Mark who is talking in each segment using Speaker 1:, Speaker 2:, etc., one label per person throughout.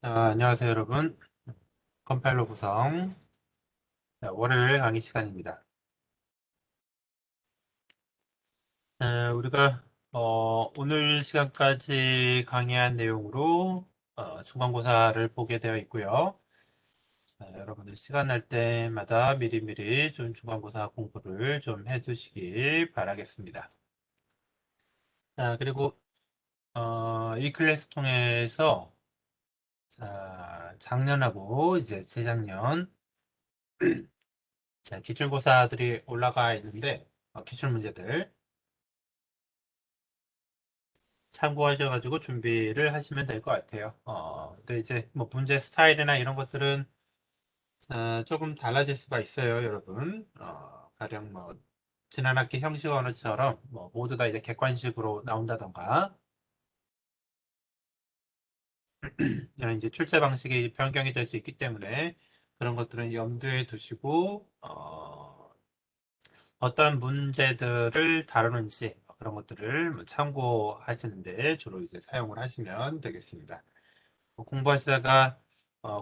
Speaker 1: 자, 안녕하세요, 여러분. 컴파일러 구성. 자, 월요일 강의 시간입니다. 우리가 오늘 시간까지 강의한 내용으로 중간고사를 보게 되어 있고요. 자, 여러분들 시간 날 때마다 미리미리 좀 중간고사 공부를 좀 해두시기 바라겠습니다. 자, 그리고 이 클래스 통해서 자, 작년하고 이제 재작년 자, 기출고사들이 올라가 있는데 기출 문제들 참고하셔가지고 준비를 하시면 될 것 같아요. 근데 이제 뭐 문제 스타일이나 이런 것들은 조금 달라질 수가 있어요, 여러분. 가령 뭐 지난 학기 형식 언어처럼 뭐 모두 다 이제 객관식으로 나온다던가 이런 이제 출제 방식이 변경이 될 수 있기 때문에 그런 것들은 염두에 두시고 어떤 문제들을 다루는지 그런 것들을 뭐 참고하시는데 주로 이제 사용을 하시면 되겠습니다. 공부하시다가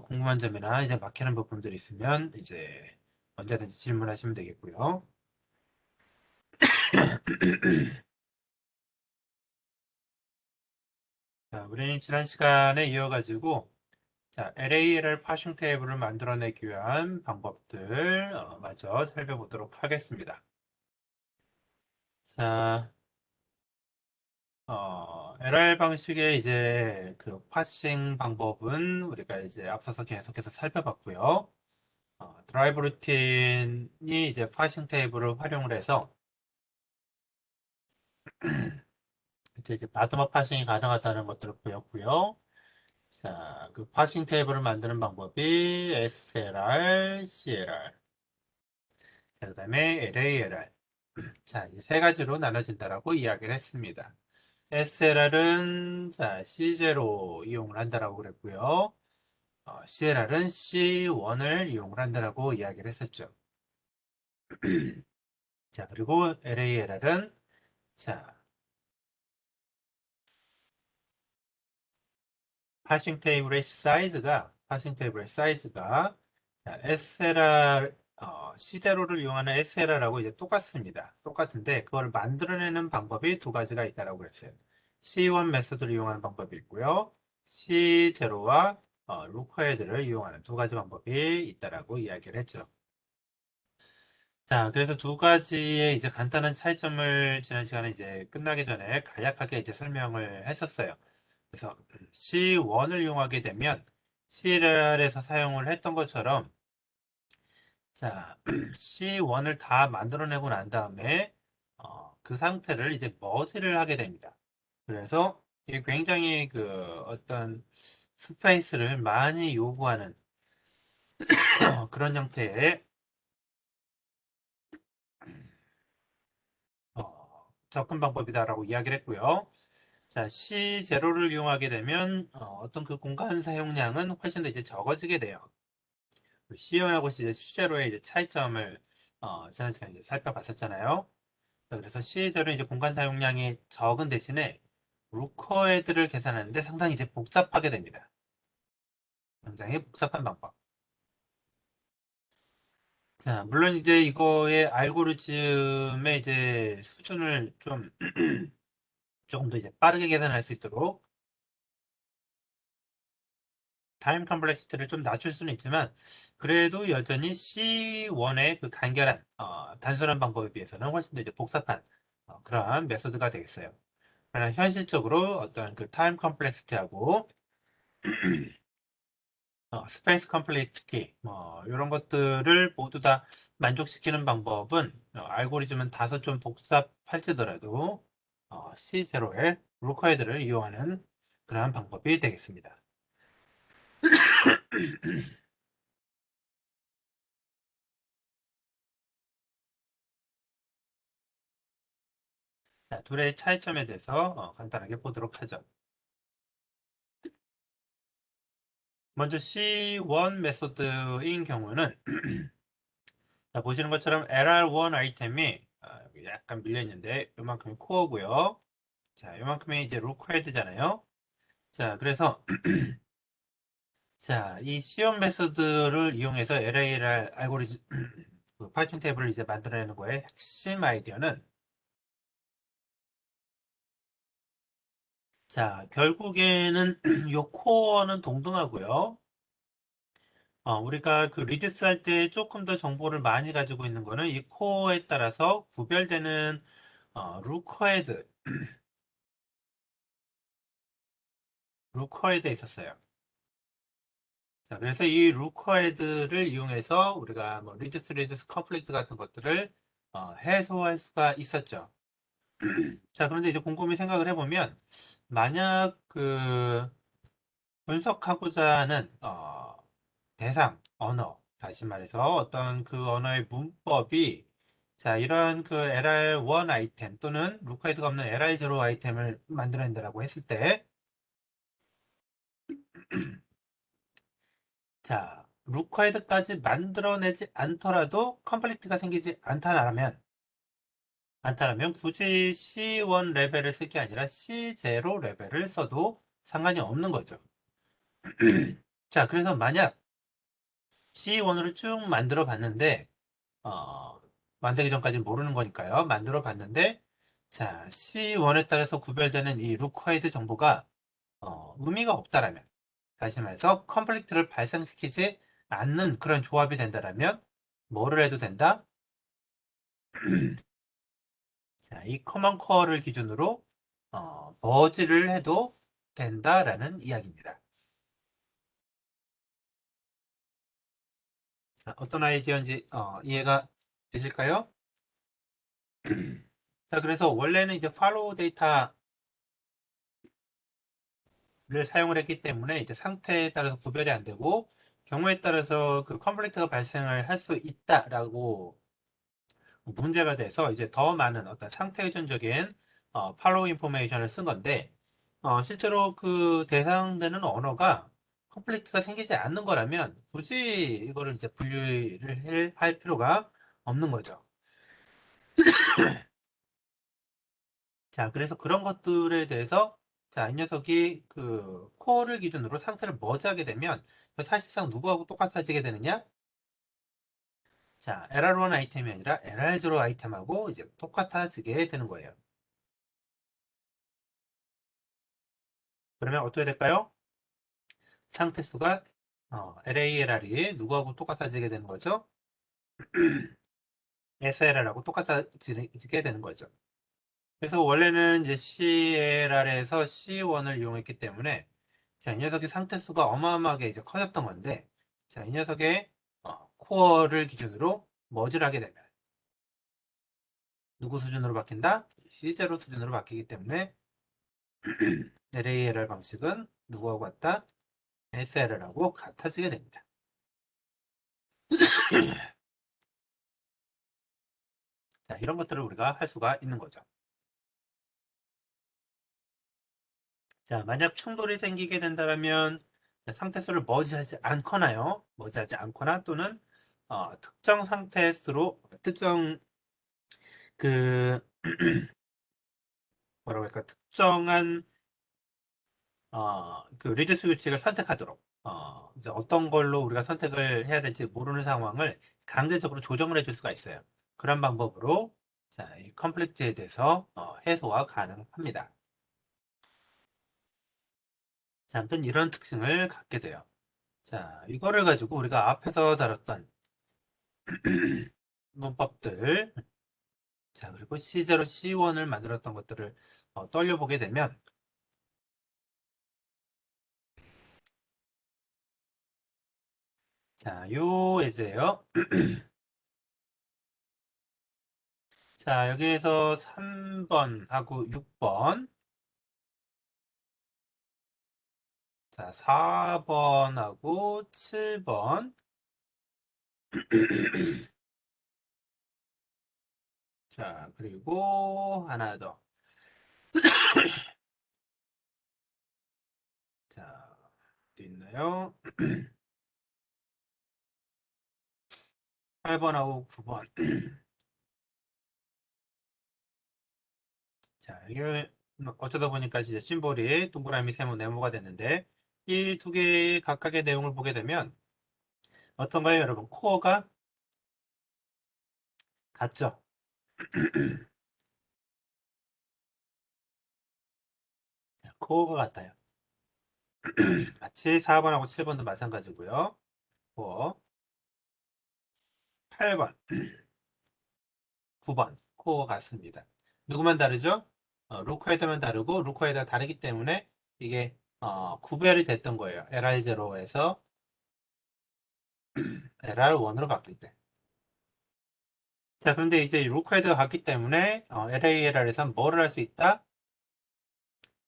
Speaker 1: 궁금한 점이나 이제 막히는 부분들이 있으면 이제 언제든지 질문하시면 되겠고요. 자, 우리는 지난 시간에 이어가지고 자, LA를 파싱 테이블을 만들어내기 위한 방법들 마저 살펴보도록 하겠습니다. 자, LR 방식의 이제 그 파싱 방법은 우리가 이제 앞서서 계속해서 살펴봤고요. 드라이브 루틴이 이제 파싱 테이블을 활용을 해서 이제 마지막 파싱이 가능하다는 것들을 보였고요. 자, 그 파싱 테이블을 만드는 방법이 SLR, CLR, 자, 그다음에 LALR. 자, 이 세 가지로 나눠진다라고 이야기를 했습니다. SLR은 자, C0 이용을 한다라고 그랬고요. CLR은 C1을 이용을 한다라고 이야기를 했었죠. 자, 그리고 LALR은 자, 파싱 테이블의 사이즈가 SLR C0를 이용하는 SLR하고 이제 똑같습니다. 똑같은데 그걸 만들어내는 방법이 두 가지가 있다라고 그랬어요. C1 메소드를 이용하는 방법이 있고요. C0와 루커헤드를 이용하는 두 가지 방법이 있다라고 이야기를 했죠. 자, 그래서 두 가지의 이제 간단한 차이점을 지난 시간에 이제 끝나기 전에 간략하게 이제 설명을 했었어요. 그래서 C1을 이용하게 되면 CLR에서 사용을 했던 것처럼 자, C1을 다 만들어내고 난 다음에 그 상태를 이제 머지를 하게 됩니다. 그래서 이게 굉장히 그 어떤 스페이스를 많이 요구하는 그런 형태의 접근 방법이다라고 이야기를 했고요. 자, C0를 이용하게 되면 어떤 그 공간 사용량은 훨씬 더 이제 적어지게 돼요. C1하고 C0의 이제 차이점을 지난 시간에 이제 살펴봤었잖아요. 그래서 C0는 이제 공간 사용량이 적은 대신에 루커헤드를 계산하는데 상당히 이제 복잡하게 됩니다. 굉장히 복잡한 방법. 자, 물론 이제 이거의 알고리즘의 이제 수준을 좀 조금 더 이제 빠르게 계산할 수 있도록 타임 컴플렉시티를 좀 낮출 수는 있지만 그래도 여전히 C1의 그 간결한 단순한 방법에 비해서는 훨씬 더 이제 복잡한 그러한 메소드가 되겠어요. 그러나 현실적으로 어떤 그 타임 컴플렉시티하고 스페이스 컴플렉시티 뭐 이런 것들을 모두 다 만족시키는 방법은 알고리즘은 다소 좀 복잡할지더라도 C0의 루커헤드를 이용하는 그러한 방법이 되겠습니다. 자, 둘의 차이점에 대해서 간단하게 보도록 하죠. 먼저 C1 메소드인 경우는 자, 보시는 것처럼 LR1 아이템이 여기 약간 밀려 있는데 요만큼이 코어고요. 자, 요만큼이 이제 루커헤드잖아요. 자, 그래서 자, 이 시험 메소드를 이용해서 LA를 알고리즘, 그 파이썬 탭을 이제 만들어내는 거의 핵심 아이디어는, 자, 결국에는 요 코어는 동등하고요. 우리가 그 리듀스 할 때 조금 더 정보를 많이 가지고 있는 거는 이 코어에 따라서 구별되는 루커헤드, 루커헤드에 있었어요. 자, 그래서 이 루커헤드를 이용해서 우리가 뭐 리듀스 컨플릭트 같은 것들을 해소할 수가 있었죠. 자, 그런데 이제 곰곰이 생각을 해보면, 만약 그 분석하고자 하는 대상, 언어, 다시 말해서 어떤 그 언어의 문법이 자, 이런 그 LR1 아이템 또는 루커헤드가 없는 LR0 아이템을 만들어낸다라고 했을 때, 자, 루커헤드까지 만들어내지 않더라도 컴플리트가 생기지 않다라면 굳이 C1 레벨을 쓸 게 아니라 C0 레벨을 써도 상관이 없는 거죠. 자, 그래서 만약 C1으로 쭉 만들어 봤는데, 어, 만들기 전까지는 모르는 거니까요. 만들어 봤는데, 자, C1에 따라서 구별되는 이 루커헤드 정보가 의미가 없다라면, 다시 말해서 컴플리트를 발생시키지 않는 그런 조합이 된다라면, 뭐를 해도 된다? 자, 이 커먼 코어를 기준으로 머지를 해도 된다라는 이야기입니다. 자, 어떤 아이디어인지 이해가 되실까요? 자, 그래서 원래는 이제 팔로우 데이터를 사용을 했기 때문에 이제 상태에 따라서 구별이 안 되고 경우에 따라서 그 컨플릭트가 발생을 할 수 있다라고 문제가 돼서 이제 더 많은 어떤 상태 의존적인 팔로우 인포메이션을 쓴 건데 실제로 그 대상되는 언어가 컨플릭트가 생기지 않는 거라면 굳이 이거를 이제 분류를 할 필요가 없는 거죠. 자, 그래서 그런 것들에 대해서 자, 이 녀석이 그 코어를 기준으로 상태를 머지하게 되면 사실상 누구하고 똑같아지게 되느냐? 자, LR1 아이템이 아니라 LR0 아이템하고 이제 똑같아지게 되는 거예요. 그러면 어떻게 될까요? 상태 수가 LALR이 누구하고 똑같아지게 되는 거죠? SLR하고 똑같아지게 되는 거죠. 그래서 원래는 이제 CLR에서 C1을 이용했기 때문에 자, 이 녀석의 상태 수가 어마어마하게 이제 커졌던 건데 자, 이 녀석의 코어를 기준으로 머지를 하게 되면 누구 수준으로 바뀐다? C0 수준으로 바뀌기 때문에 LALR 방식은 누구하고 같다? SLR하고 같아지게 됩니다. 자, 이런 것들을 우리가 할 수가 있는 거죠. 자, 만약 충돌이 생기게 된다면 상태수를 머지하지 않거나요. 머지하지 않거나 또는 특정 상태수로 특정 그 뭐라고 할까 특정한 그 리듀스 규칙을 선택하도록 이제 어떤 걸로 우리가 선택을 해야 될지 모르는 상황을 강제적으로 조정을 해줄 수가 있어요. 그런 방법으로 자, 이 컨플릭트에 대해서 해소가 가능합니다. 자, 아무튼 이런 특징을 갖게 돼요. 자, 이거를 가지고 우리가 앞에서 다뤘던 문법들, 자, 그리고 C0, C1을 만들었던 것들을 떠올려보게 되면, 자, 요 예제예요. 자, 여기에서 3번하고 6번, 자, 4번하고 7번, 자, 그리고 하나 더. 자, 어디 있나요? 8번하고 9번. 자, 이게 어쩌다 보니까 이제 심볼이 동그라미, 세모, 네모가 됐는데, 이 두 개의 각각의 내용을 보게 되면 어떤가요, 여러분? 코어가 같죠? 코어가 같아요. 마치 4번하고 7번도 마찬가지고요. 코어 8번, 9번 코어 같습니다. 누구만 다르죠? 루커헤드만 다르고 루커헤드가 다르기 때문에 이게 구별이 됐던 거예요. LR0에서 LR1으로 바뀔 때. 자, 그런데 이제 루커헤드가 같기 때문에 LALR에서 뭐를 할 수 있다?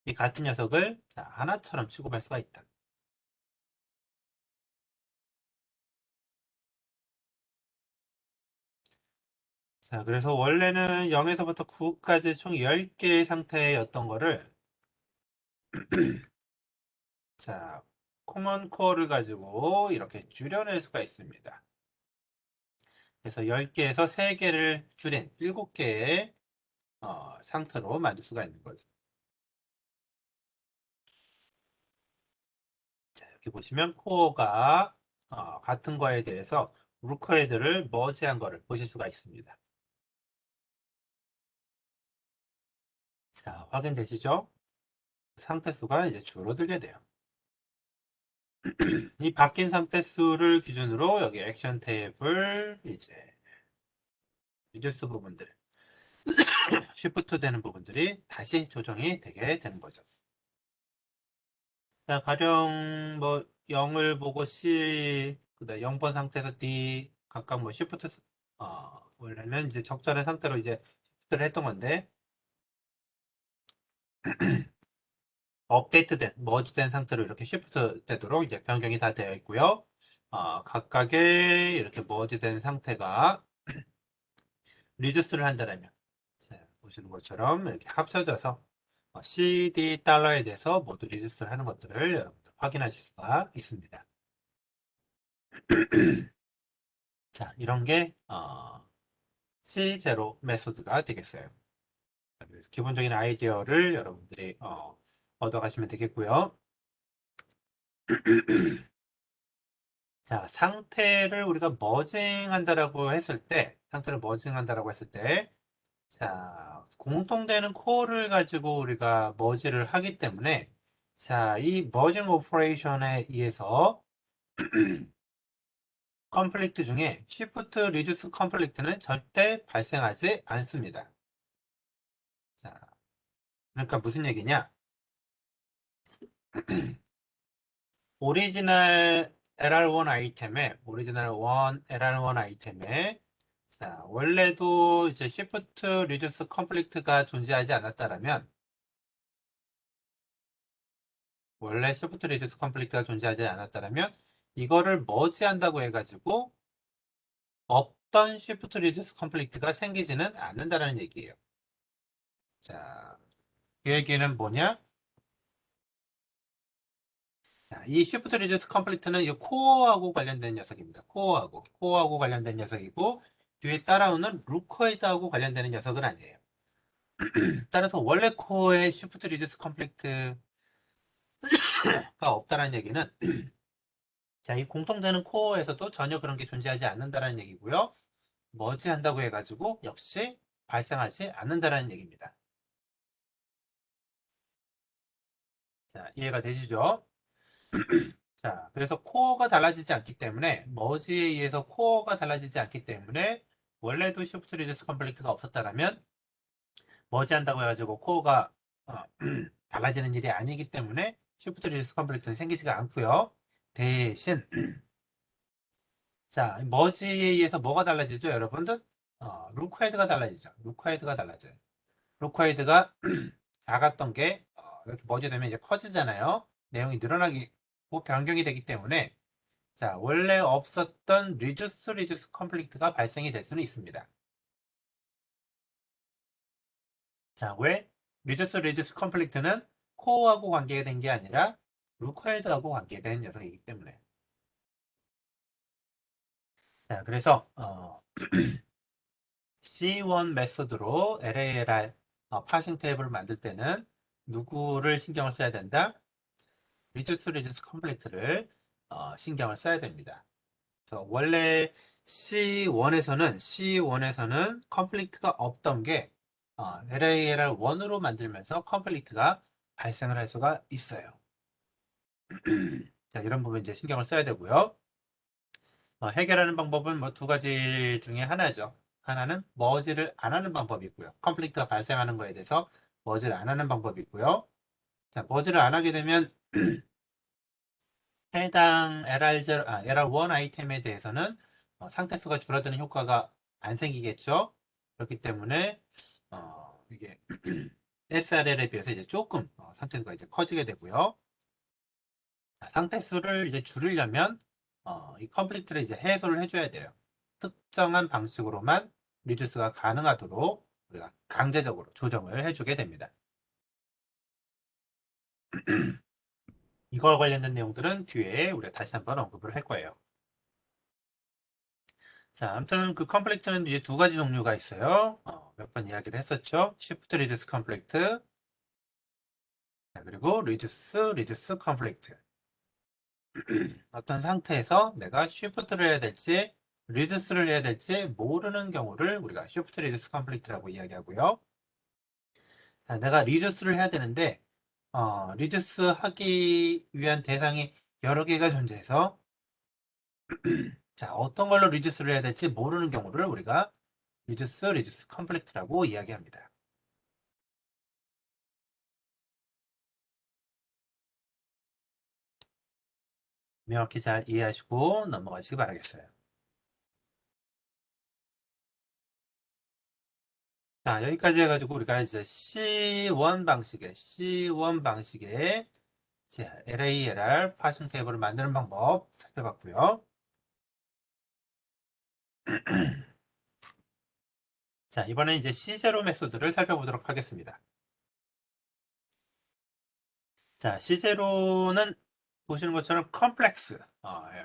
Speaker 1: 이 같은 녀석을 자, 하나처럼 취급할 수가 있다. 자, 그래서 원래는 0에서부터 9까지 총 10개의 상태였던 거를 자, 코먼 코어를 가지고 이렇게 줄여낼 수가 있습니다. 그래서 10개에서 3개를 줄인 7개의 상태로 만들 수가 있는 거죠. 자, 여기 보시면 코어가 같은 거에 대해서 루커헤드를 머지한 거를 보실 수가 있습니다. 자, 확인되시죠? 상태 수가 이제 줄어들게 돼요. 이 바뀐 상태 수를 기준으로 여기 액션 탭을 이제 리듀스 부분들, 쉬프트 되는 부분들이 다시 조정이 되게 되는 거죠. 자, 가령 뭐 0을 보고 C, 그다음 0번 상태에서 D 각각 뭐 쉬프트 원래는 이제 적절한 상태로 이제 쉬프트를 했던 건데 업데이트된, 머지된 상태로 이렇게 쉬프트 되도록 이제 변경이 다 되어 있고요. 각각의 이렇게 머지된 상태가 리듀스를 한다면 자, 보시는 것처럼 이렇게 합쳐져서 CD 달러에 대해서 모두 리듀스를 하는 것들을 여러분들 확인하실 수가 있습니다. 자, 이런 게 C0 메소드가 되겠어요. 그래서 기본적인 아이디어를 여러분들이 얻어가시면 되겠고요. 자, 상태를 우리가 머징한다라고 했을 때, 상태를 머징한다라고 했을 때, 자, 공통되는 코어를 가지고 우리가 머지를 하기 때문에, 자, 이 머징 오퍼레이션에 의해서 컴플릭트 중에 Shift Reduce 컴플릭트는 절대 발생하지 않습니다. 자, 그러니까 무슨 얘기냐? 오리지널 LR1 아이템에, 오리지널 1 LR1 아이템에, 자, 원래도 이제 Shift Reduce 컴플릭트가 존재하지 않았다라면, 원래 Shift Reduce 컴플릭트가 존재하지 않았다라면, 이거를 머지한다고 해가지고, 없던 Shift Reduce 컴플릭트가 생기지는 않는다는 얘기예요. 자, 그 얘기는 뭐냐? 자, 이 Shift Reduce 컴플리트는 이 코어하고 관련된 녀석입니다. 코어하고 관련된 녀석이고, 뒤에 따라오는 루커헤드하고 관련되는 녀석은 아니에요. 따라서 원래 코어에 Shift Reduce 컴플리트가 없다는 얘기는, 자, 이 공통되는 코어에서도 전혀 그런 게 존재하지 않는다는 얘기고요. 머지한다고 해가지고 역시 발생하지 않는다는 얘기입니다. 자, 이해가 되시죠? 자, 그래서 코어가 달라지지 않기 때문에 머지에 의해서 코어가 달라지지 않기 때문에 원래도 시프트 리듀스 컴플리트가 없었다라면 머지한다고 해가지고 코어가 어, 달라지는 일이 아니기 때문에 시프트 리듀스 컴플리트는 생기지가 않고요. 대신 자, 머지에 의해서 뭐가 달라지죠, 여러분들? 루크헤드가 달라지죠. 루크헤드가 달라져요. 루크헤드가 작았던 게 이렇게 머지되면 이제 커지잖아요. 내용이 늘어나기 변경이 되기 때문에 자, 원래 없었던 리듀스 컴플릭트가 발생이 될 수는 있습니다. 자, 왜? 리듀스 컴플릭트는 코어하고 관계가 된 게 아니라 루커헤드하고 관계된 녀석이기 때문에. 자, 그래서 C1 메소드로 LALR 파싱 테이블을 만들 때는 누구를 신경을 써야 된다? reduce complete를 신경을 써야 됩니다. 그래서 원래 C1에서는 컴플리트가 없던 게 LALR1으로 만들면서 컴플리트가 발생을 할 수가 있어요. 자, 이런 부분 이제 신경을 써야 되고요. 해결하는 방법은 뭐 두 가지 중에 하나죠. 하나는 머지를 안 하는 방법이 있고요. 컴플리트가 발생하는 거에 대해서 머지를 안 하는 방법이 있고요. 자, 머지를 안 하게 되면 해당 LR1 아이템에 대해서는 상태수가 줄어드는 효과가 안 생기겠죠. 그렇기 때문에 이게 SRL에 비해서 이제 조금 상태수가 이제 커지게 되고요. 상태수를 이제 줄이려면 이 컴플리트를 이제 해소를 해줘야 돼요. 특정한 방식으로만 리듀스가 가능하도록 우리가 강제적으로 조정을 해주게 됩니다. 이거와 관련된 내용들은 뒤에 우리가 다시 한번 언급을 할 거예요. 자, 아무튼 그 컴플렉트는 이제 두 가지 종류가 있어요. 몇 번 이야기를 했었죠. Shift Reduce 컴플렉트, 그리고 Reduce 컴플렉트. 어떤 상태에서 내가 Shift를 해야 될지, Reduce를 해야 될지 모르는 경우를 우리가 Shift Reduce 컴플렉트라고 이야기하고요. 자, 내가 Reduce를 해야 되는데, Reduce 하기 위한 대상이 여러 개가 존재해서, 자, 어떤 걸로 Reduce를 해야 될지 모르는 경우를 우리가 Reduce 컴플렉트라고 이야기합니다. 명확히 잘 이해하시고 넘어가시기 바라겠어요. 자, 여기까지 해가지고 우리가 이제 C1 방식의 자, LALR 파싱 테이블을 만드는 방법 살펴봤고요. 자, 이번엔 이제 C0 메소드를 살펴보도록 하겠습니다. 자, C0는 보시는 것처럼 컴플렉스.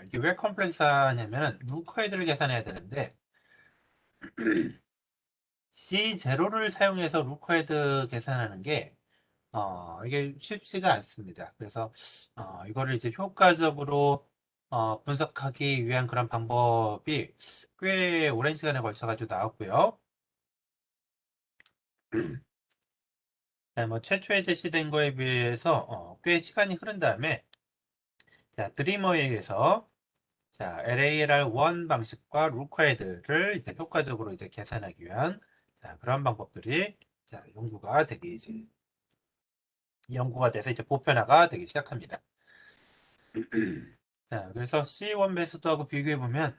Speaker 1: 이게 왜 컴플렉스하냐면 루커헤드를 계산해야 되는데 C0를 사용해서 루커헤드 계산하는 게 이게 쉽지가 않습니다. 그래서 이거를 이제 효과적으로 분석하기 위한 그런 방법이 꽤 오랜 시간에 걸쳐 가지고 나왔고요. 자, 뭐 최초에 제시된 거에 비해서 꽤 시간이 흐른 다음에 자, 드리머에 의해서 자, LALR1 방식과 루커헤드를 이제 효과적으로 이제 계산하기 위한 자, 그런 방법들이 자, 연구가 돼서 이제 보편화가 되기 시작합니다. 자, 그래서 C1 메소드하고 비교해 보면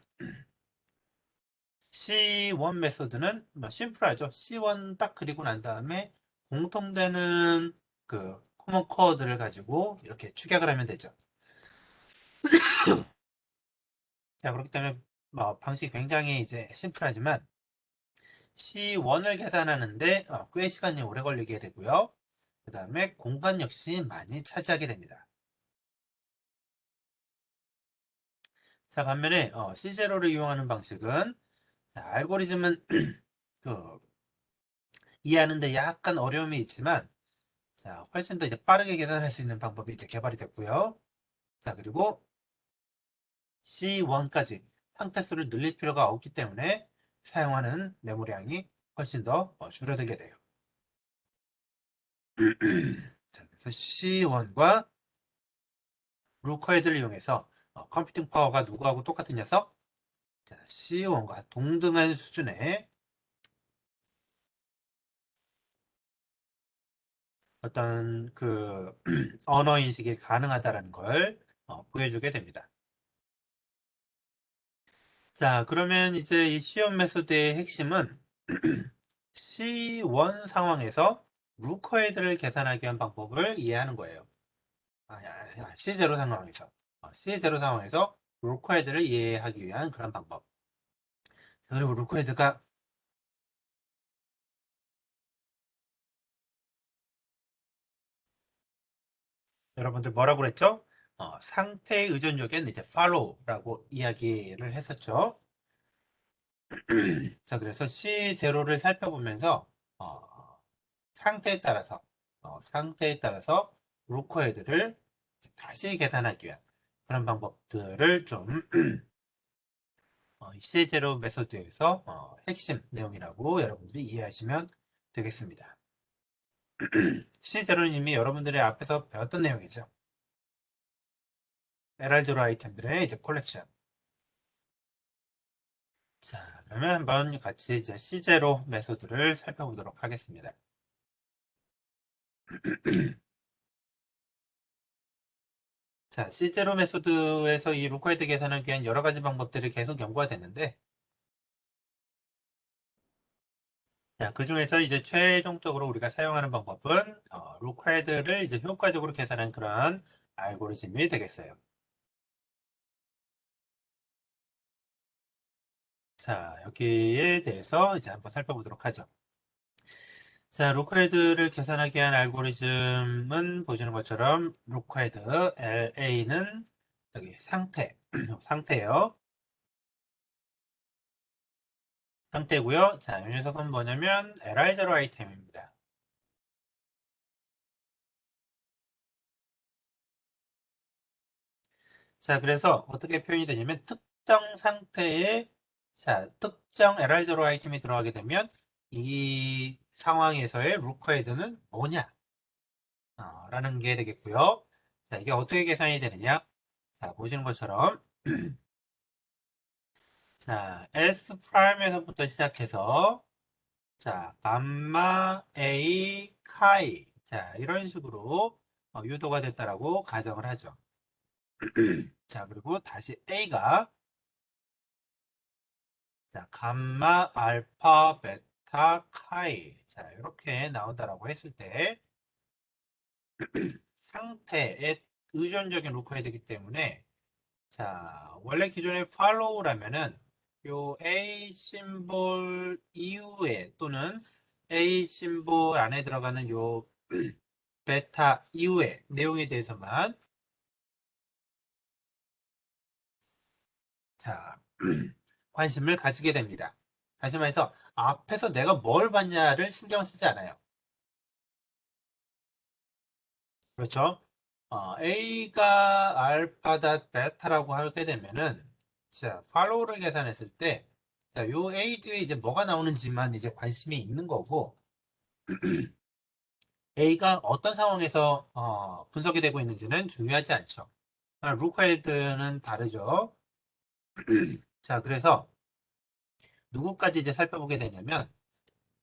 Speaker 1: C1 메소드는 뭐 심플하죠. C1 딱 그리고 난 다음에 공통되는 그 코먼 코어들을 가지고 이렇게 축약을 하면 되죠. 자, 그렇기 때문에 뭐 방식이 굉장히 이제 심플하지만 C1을 계산하는데 꽤 시간이 오래 걸리게 되고요. 그 다음에 공간 역시 많이 차지하게 됩니다. 자, 반면에 C0를 이용하는 방식은 자, 알고리즘은 그 이해하는데 약간 어려움이 있지만 자, 훨씬 더 이제 빠르게 계산할 수 있는 방법이 이제 개발이 됐고요. 자, 그리고 C1까지 상태수를 늘릴 필요가 없기 때문에 사용하는 메모리량이 훨씬 더 줄어들게 돼요. 자, 그래서 C1과 루커헤드를 이용해서 컴퓨팅 파워가 누구하고 똑같은 녀석? 자, C1과 동등한 수준의 어떤 그 언어 인식이 가능하다는 걸 보여주게 됩니다. 자, 그러면 이제 이 시험 메소드의 핵심은 C1 상황에서 루커헤드를 계산하기 위한 방법을 이해하는 거예요. C0 상황에서. C0 상황에서 루커헤드를 이해하기 위한 그런 방법. 그리고 루커헤드가 여러분들 뭐라고 그랬죠? 상태 의존적인 이제 follow라고 이야기를 했었죠. 자, 그래서 C0를 살펴보면서 상태에 따라서 상태에 따라서 루커헤드를 다시 계산하기 위한 그런 방법들을 좀 시제로 메소드에서 핵심 내용이라고 여러분들이 이해하시면 되겠습니다. 시제로는 이미 여러분들의 앞에서 배웠던 내용이죠. 에랄즈로 아이템들의 이제 콜렉션. 자, 그러면 한번 같이 이제 시제로 메소드를 살펴보도록 하겠습니다. 자, 시제로 메소드에서 이 루커헤드 계산하기 위한 여러 가지 방법들이 계속 연구가 됐는데, 자, 그 중에서 이제 최종적으로 우리가 사용하는 방법은 루커헤드를 이제 효과적으로 계산한 그런 알고리즘이 되겠어요. 자, 여기에 대해서 이제 한번 살펴보도록 하죠. 자, 루커헤드를 계산하기 위한 알고리즘은 보시는 것처럼 루커헤드 LA는 여기 상태, 상태예요. 상태고요. 자, 이 녀석은 뭐냐면 에라이저로 아이템입니다. 자, 그래서 어떻게 표현이 되냐면 특정 상태에 자, 특정 에라이저로 아이템이 들어가게 되면 이 상황에서의 루커헤드는 뭐냐? 라는 게 되겠고요. 자, 이게 어떻게 계산이 되느냐? 자, 보시는 것처럼 자, S 프라임에서부터 시작해서 자, 감마 A 카이 자, 이런 식으로 유도가 됐다라고 가정을 하죠. 자, 그리고 다시 A가 자, 감마 알파 베타 카이 자, 이렇게 나온다라고 했을 때 상태에 의존적인 루커헤드이기 때문에 자, 원래 기존의 follow라면은 요 A 심볼 이후에 또는 A 심볼 안에 들어가는 요 베타 이후의 내용에 대해서만 자, 관심을 가지게 됩니다. 다시 말해서 앞에서 내가 뭘 봤냐를 신경 쓰지 않아요. 그렇죠? A가 알파다 베타라고 하게 되면은 자, 팔로우를 계산했을 때 자, 요 A 뒤에 이제 뭐가 나오는지만 이제 관심이 있는 거고 A가 어떤 상황에서 분석이 되고 있는지는 중요하지 않죠. 루카헤드는 다르죠. 자, 그래서 누구까지 이제 살펴보게 되냐면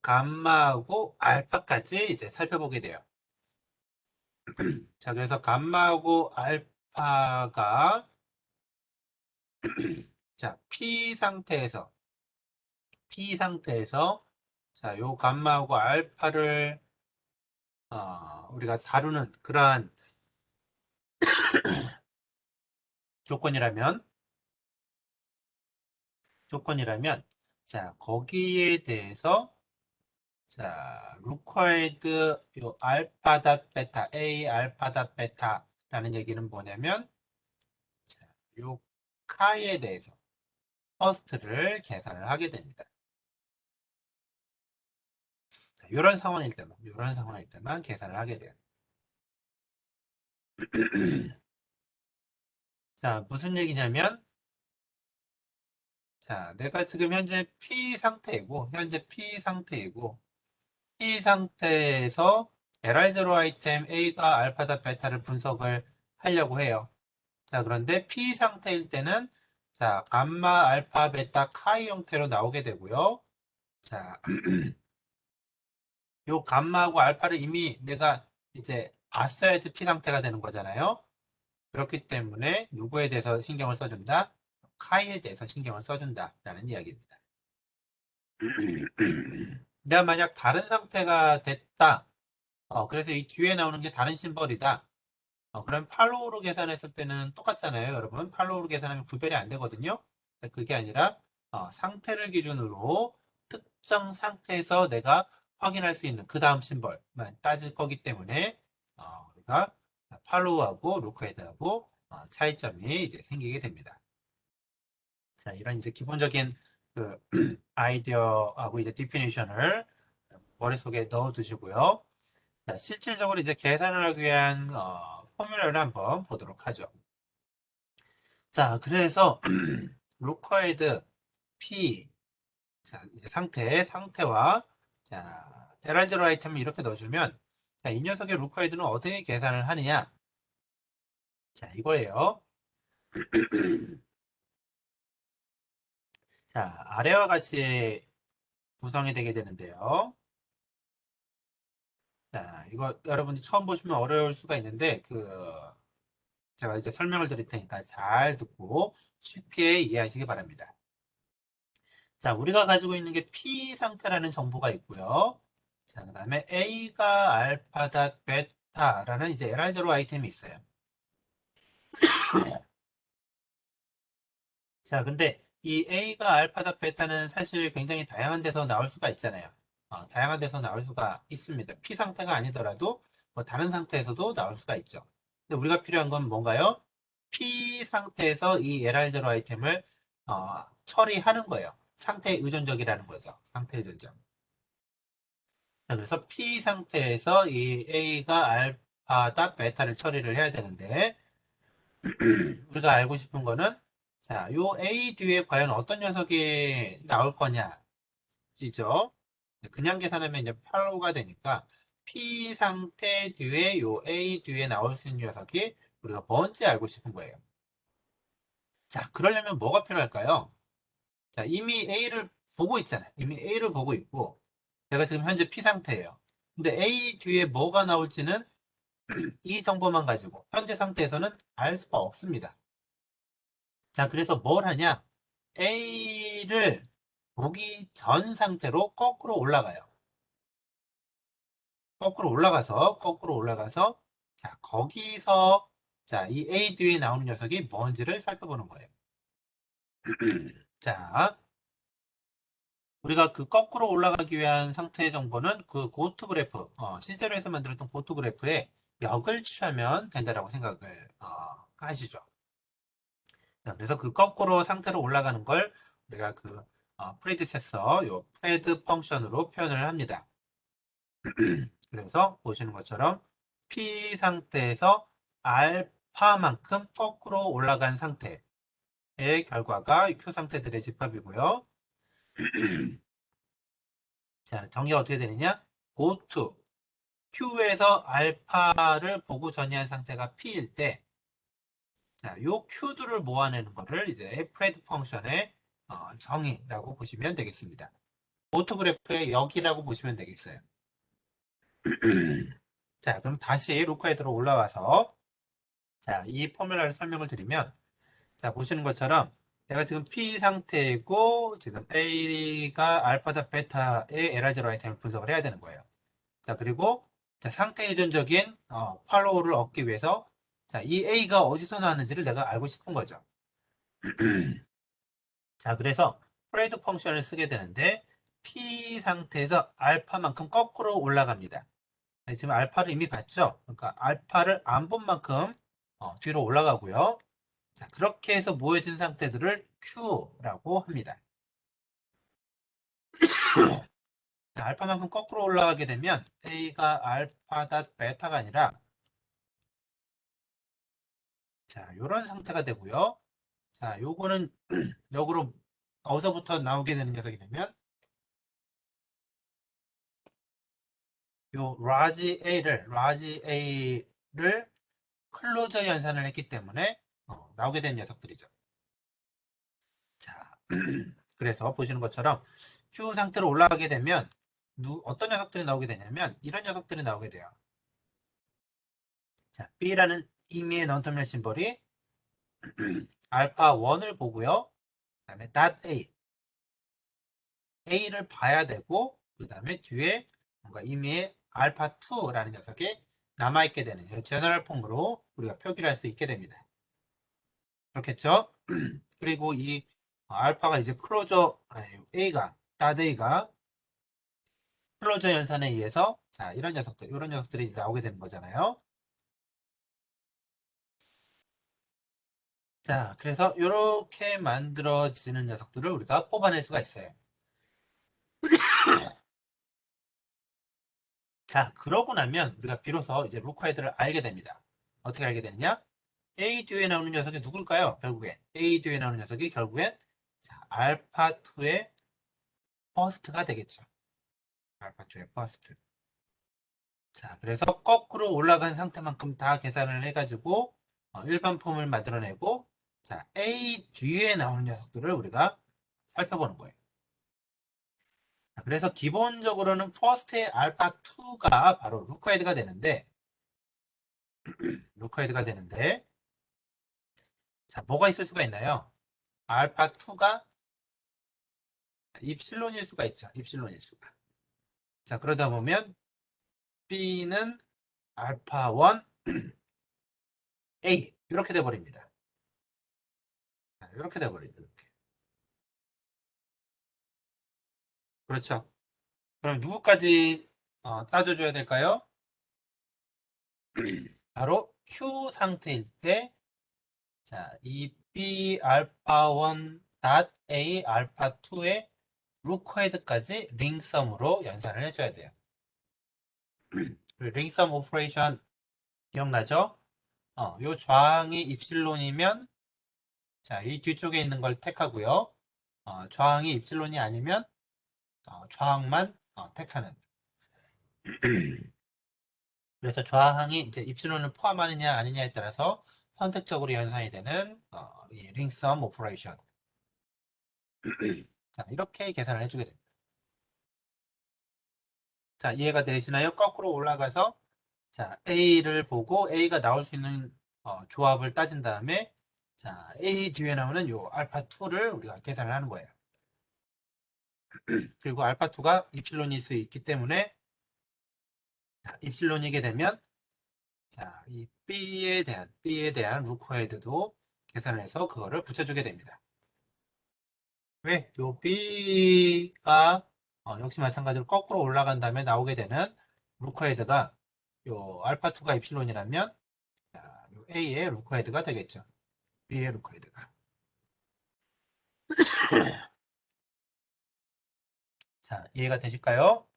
Speaker 1: 감마하고 알파까지 이제 살펴보게 돼요. 자, 그래서 감마하고 알파가 자, P 상태에서 자, 요 감마하고 알파를 우리가 다루는 그러한 조건이라면 조건이라면 자, 거기에 대해서 자, 루커헤드 요 알파 닷 베타 A 알파 닷 베타라는 얘기는 뭐냐면 자, 요 카이에 대해서 퍼스트를 계산을 하게 됩니다. 이런 상황일 때만 계산을 하게 돼요. 자, 무슨 얘기냐면, 자, 내가 지금 현재 P 상태에서 에라이저로 아이템 A가 알파다 베타를 분석을 하려고 해요. 자, 그런데 P 상태일 때는, 자, 감마, 알파, 베타, 카이 형태로 나오게 되고요. 자, 요 감마하고 알파를 이미 내가 이제 봤어야지 P 상태가 되는 거잖아요. 그렇기 때문에 누구에 대해서 신경을 써준다? 카이에 대해서 신경을 써준다라는 이야기입니다. 내가 만약 다른 상태가 됐다. 그래서 이 뒤에 나오는 게 다른 심벌이다. 그럼 팔로우로 계산했을 때는 똑같잖아요, 여러분. 팔로우로 계산하면 구별이 안 되거든요. 그게 아니라 상태를 기준으로 특정 상태에서 내가 확인할 수 있는 그 다음 심벌만 따질 거기 때문에 우리가 팔로우하고 루크헤드하고 차이점이 이제 생기게 됩니다. 자, 이런 이제 기본적인 그 아이디어하고 이제 디피니션을 머릿속에 넣어 두시고요. 자, 실질적으로 이제 계산을 하기 위한 포뮬러를 한번 보도록 하죠. 자, 그래서 required P, 자, 이제 상태와 자, 에랄즈로 아이템을 이렇게 넣어주면 자, 이 녀석의 required는 어떻게 계산을 하느냐? 자, 이거예요. 자, 아래와 같이 구성이 되게 되는데요. 자, 이거 여러분이 처음 보시면 어려울 수가 있는데 제가 이제 설명을 드릴 테니까 잘 듣고 쉽게 이해하시기 바랍니다. 자, 우리가 가지고 있는 게 P 상태라는 정보가 있고요. 자, 그 다음에 A가 알파다 베타라는 이제 에랄제로 아이템이 있어요. 자, 근데 이 A가 알파다 베타는 사실 굉장히 다양한 데서 나올 수가 있잖아요. 다양한 데서 나올 수가 있습니다. P 상태가 아니더라도 뭐 다른 상태에서도 나올 수가 있죠. 근데 우리가 필요한 건 뭔가요? P 상태에서 이 에랄제로 아이템을 처리하는 거예요. 상태 의존적이라는 거죠. 상태 의존적. 자, 그래서 P 상태에서 이 A가 알파다 베타를 처리를 해야 되는데 우리가 알고 싶은 거는 자, 요 A 뒤에 과연 어떤 녀석이 나올 거냐이죠. 그냥 계산하면 이제 8호가 되니까 P 상태 뒤에 요 A 뒤에 나올 수 있는 녀석이 우리가 뭔지 알고 싶은 거예요. 자, 그러려면 뭐가 필요할까요? 자, 이미 A를 보고 있잖아요. 이미 A를 보고 있고 제가 지금 현재 P 상태예요. 근데 A 뒤에 뭐가 나올지는 이 정보만 가지고 현재 상태에서는 알 수가 없습니다. 자, 그래서 뭘 하냐? A를 보기 전 상태로 거꾸로 올라가요. 거꾸로 올라가서, 자, 거기서, 자, 이 A 뒤에 나오는 녀석이 뭔지를 살펴보는 거예요. 자, 우리가 그 거꾸로 올라가기 위한 상태 정보는 그 고트 그래프, 시제로에서 만들었던 고트 그래프에 역을 취하면 된다라고 생각을 하시죠. 자, 그래서 그 거꾸로 상태로 올라가는 걸 우리가 프레디세서, 요 프레드 펑션으로 표현을 합니다. 그래서 보시는 것처럼 P 상태에서 알파만큼 거꾸로 올라간 상태의 결과가 Q 상태들의 집합이고요. 자, 정의가 어떻게 되느냐? go to Q에서 알파를 보고 전이한 상태가 P일 때, 자, 요 Q들을 모아내는 거를 이제 프레드 펑션의 정의라고 보시면 되겠습니다. 오토그래프의 역이라고 보시면 되겠어요. 자, 그럼 다시 루카이드로 올라와서 자, 이 포뮬러를 설명을 드리면 자, 보시는 것처럼 내가 지금 P 상태이고 지금 A가 알파다 베타의 에라지로 아이템을 분석을 해야 되는 거예요. 자, 그리고 자, 상태 유전적인 팔로우를 얻기 위해서 자, 이 A가 어디서 나왔는지를 내가 알고 싶은 거죠. 자, 그래서 프레드 펑션을 쓰게 되는데 P 상태에서 알파만큼 거꾸로 올라갑니다. 네, 지금 알파를 이미 봤죠? 그러니까 알파를 안 본 만큼 뒤로 올라가고요. 자, 그렇게 해서 모여진 상태들을 Q라고 합니다. 자, 알파만큼 거꾸로 올라가게 되면 A가 알파다 베타가 아니라 자, 요런 상태가 되고요. 자, 요거는 역으로 어디서부터 나오게 되는 녀석이냐면 요 라지 A를 클로저 연산을 했기 때문에 나오게 된 녀석들이죠. 자, 그래서 보시는 것처럼 Q 상태로 올라가게 되면 어떤 녀석들이 나오게 되냐면 이런 녀석들이 나오게 돼요. 자, B라는 의미의 넌터미널 심벌이 알파 1을 보고요. 그 다음에 .A, A를 봐야 되고 그 다음에 뒤에 뭔가 의미의 알파 2라는 녀석이 남아있게 되는 제너럴 폼으로 우리가 표기를 할 수 있게 됩니다. 그렇겠죠? 그리고 이 알파가 이제 A가 A가 클로저 연산에 의해서 자 이런 녀석들이 나오게 되는 거잖아요. 자, 그래서 이렇게 만들어지는 녀석들을 우리가 뽑아낼 수가 있어요. 자, 그러고 나면 우리가 비로소 이제 루카이드를 알게 됩니다. 어떻게 알게 되느냐? A 뒤에 나오는 녀석이 누굴까요? 결국엔 A 뒤에 나오는 녀석이 결국엔 자, 알파2의 퍼스트가 되겠죠. 알파2의 퍼스트. 자, 그래서 거꾸로 올라간 상태만큼 다 계산을 해가지고 일반 폼을 만들어내고 자, A 뒤에 나오는 녀석들을 우리가 살펴보는 거예요. 자, 그래서 기본적으로는 퍼스트의 알파2가 바로 루커헤드가 되는데 자, 뭐가 있을 수가 있나요? 알파2가 입실론일 수가 있죠. 입실론일 수가. 자, 그러다 보면 B는 알파1 A 이렇게 돼버립니다. 이렇게 돼버리죠. 이렇게. 그렇죠. 그럼 누구까지 따져줘야 될까요? 바로 Q 상태일 때, 자, 이 B 알파1 A 알파2의 루커헤드까지 링썸으로 연산을 해줘야 돼요. 링썸 오퍼레이션 기억나죠? 요 좌항이 입실론이면 자, 이 뒤쪽에 있는 걸 택하고요. 좌항이 입실론이 아니면 좌항만 택하는. 그래서 좌항이 이제 입실론을 포함하느냐 아니냐에 따라서 선택적으로 연산이 되는 이 링썸 오퍼레이션. 자, 이렇게 계산을 해주게 됩니다. 자, 이해가 되시나요? 거꾸로 올라가서 자, A를 보고 A가 나올 수 있는 조합을 따진 다음에 자, A 뒤에 나오는 요 알파2를 우리가 계산을 하는 거예요. 그리고 알파2가 입실론일 수 있기 때문에 자, 입실론이게 되면 자, 이 B에 대한 루커헤드도 계산을 해서 그거를 붙여주게 됩니다. 왜? 요 B가 역시 마찬가지로 거꾸로 올라간 다음에 나오게 되는 루커헤드가 요 알파2가 입실론이라면 자, 요 A의 루커헤드가 되겠죠. B의 루커헤드가. 자, 이해가 되실까요?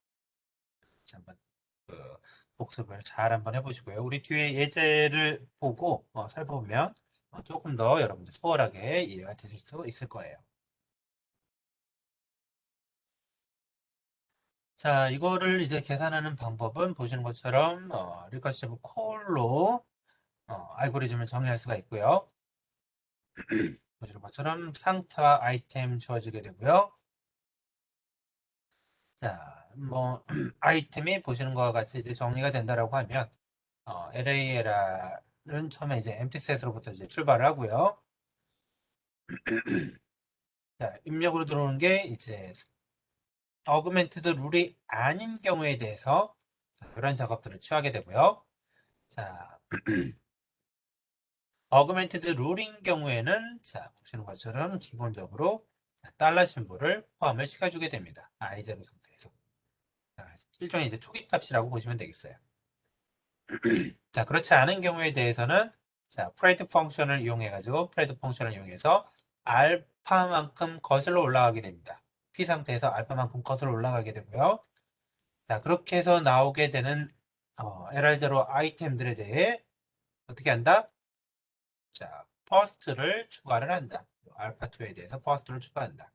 Speaker 1: 자, 한번 그 복습을 잘 한번 해보시고요. 우리 뒤에 예제를 보고 살펴보면 조금 더 여러분들 수월하게 이해가 되실 수 있을 거예요. 자, 이거를 이제 계산하는 방법은 보시는 것처럼 리커시브 콜로 알고리즘을 정의할 수가 있고요. 보시는 것처럼 상태와 아이템 주어지게 되고요. 자, 뭐 아이템이 보시는 것과 같이 이제 정리가 된다라고 하면 LALR은 처음에 이제 empty set으로부터 이제 출발을 하고요. 자, 입력으로 들어오는 게 이제 어그멘트드 룰이 아닌 경우에 대해서 이런 작업들을 취하게 되고요. 자, 어그멘티드 룰인 경우에는 자, 보시는 것처럼 기본적으로 달러 심볼을 포함을 시켜주게 됩니다. I0 상태에서. 자, 일종의 이제 초기 값이라고 보시면 되겠어요. 자, 그렇지 않은 경우에 대해서는 자, 프레드 펑션을 이용해가지고 프레드 펑션을 이용해서 알파만큼 거슬러 올라가게 됩니다. P 상태에서 알파만큼 거슬러 올라가게 되고요. 자, 그렇게 해서 나오게 되는 LR0 아이템들에 대해 어떻게 한다? 자, 퍼스트를 추가를 한다. 알파2에 대해서 퍼스트를 추가한다.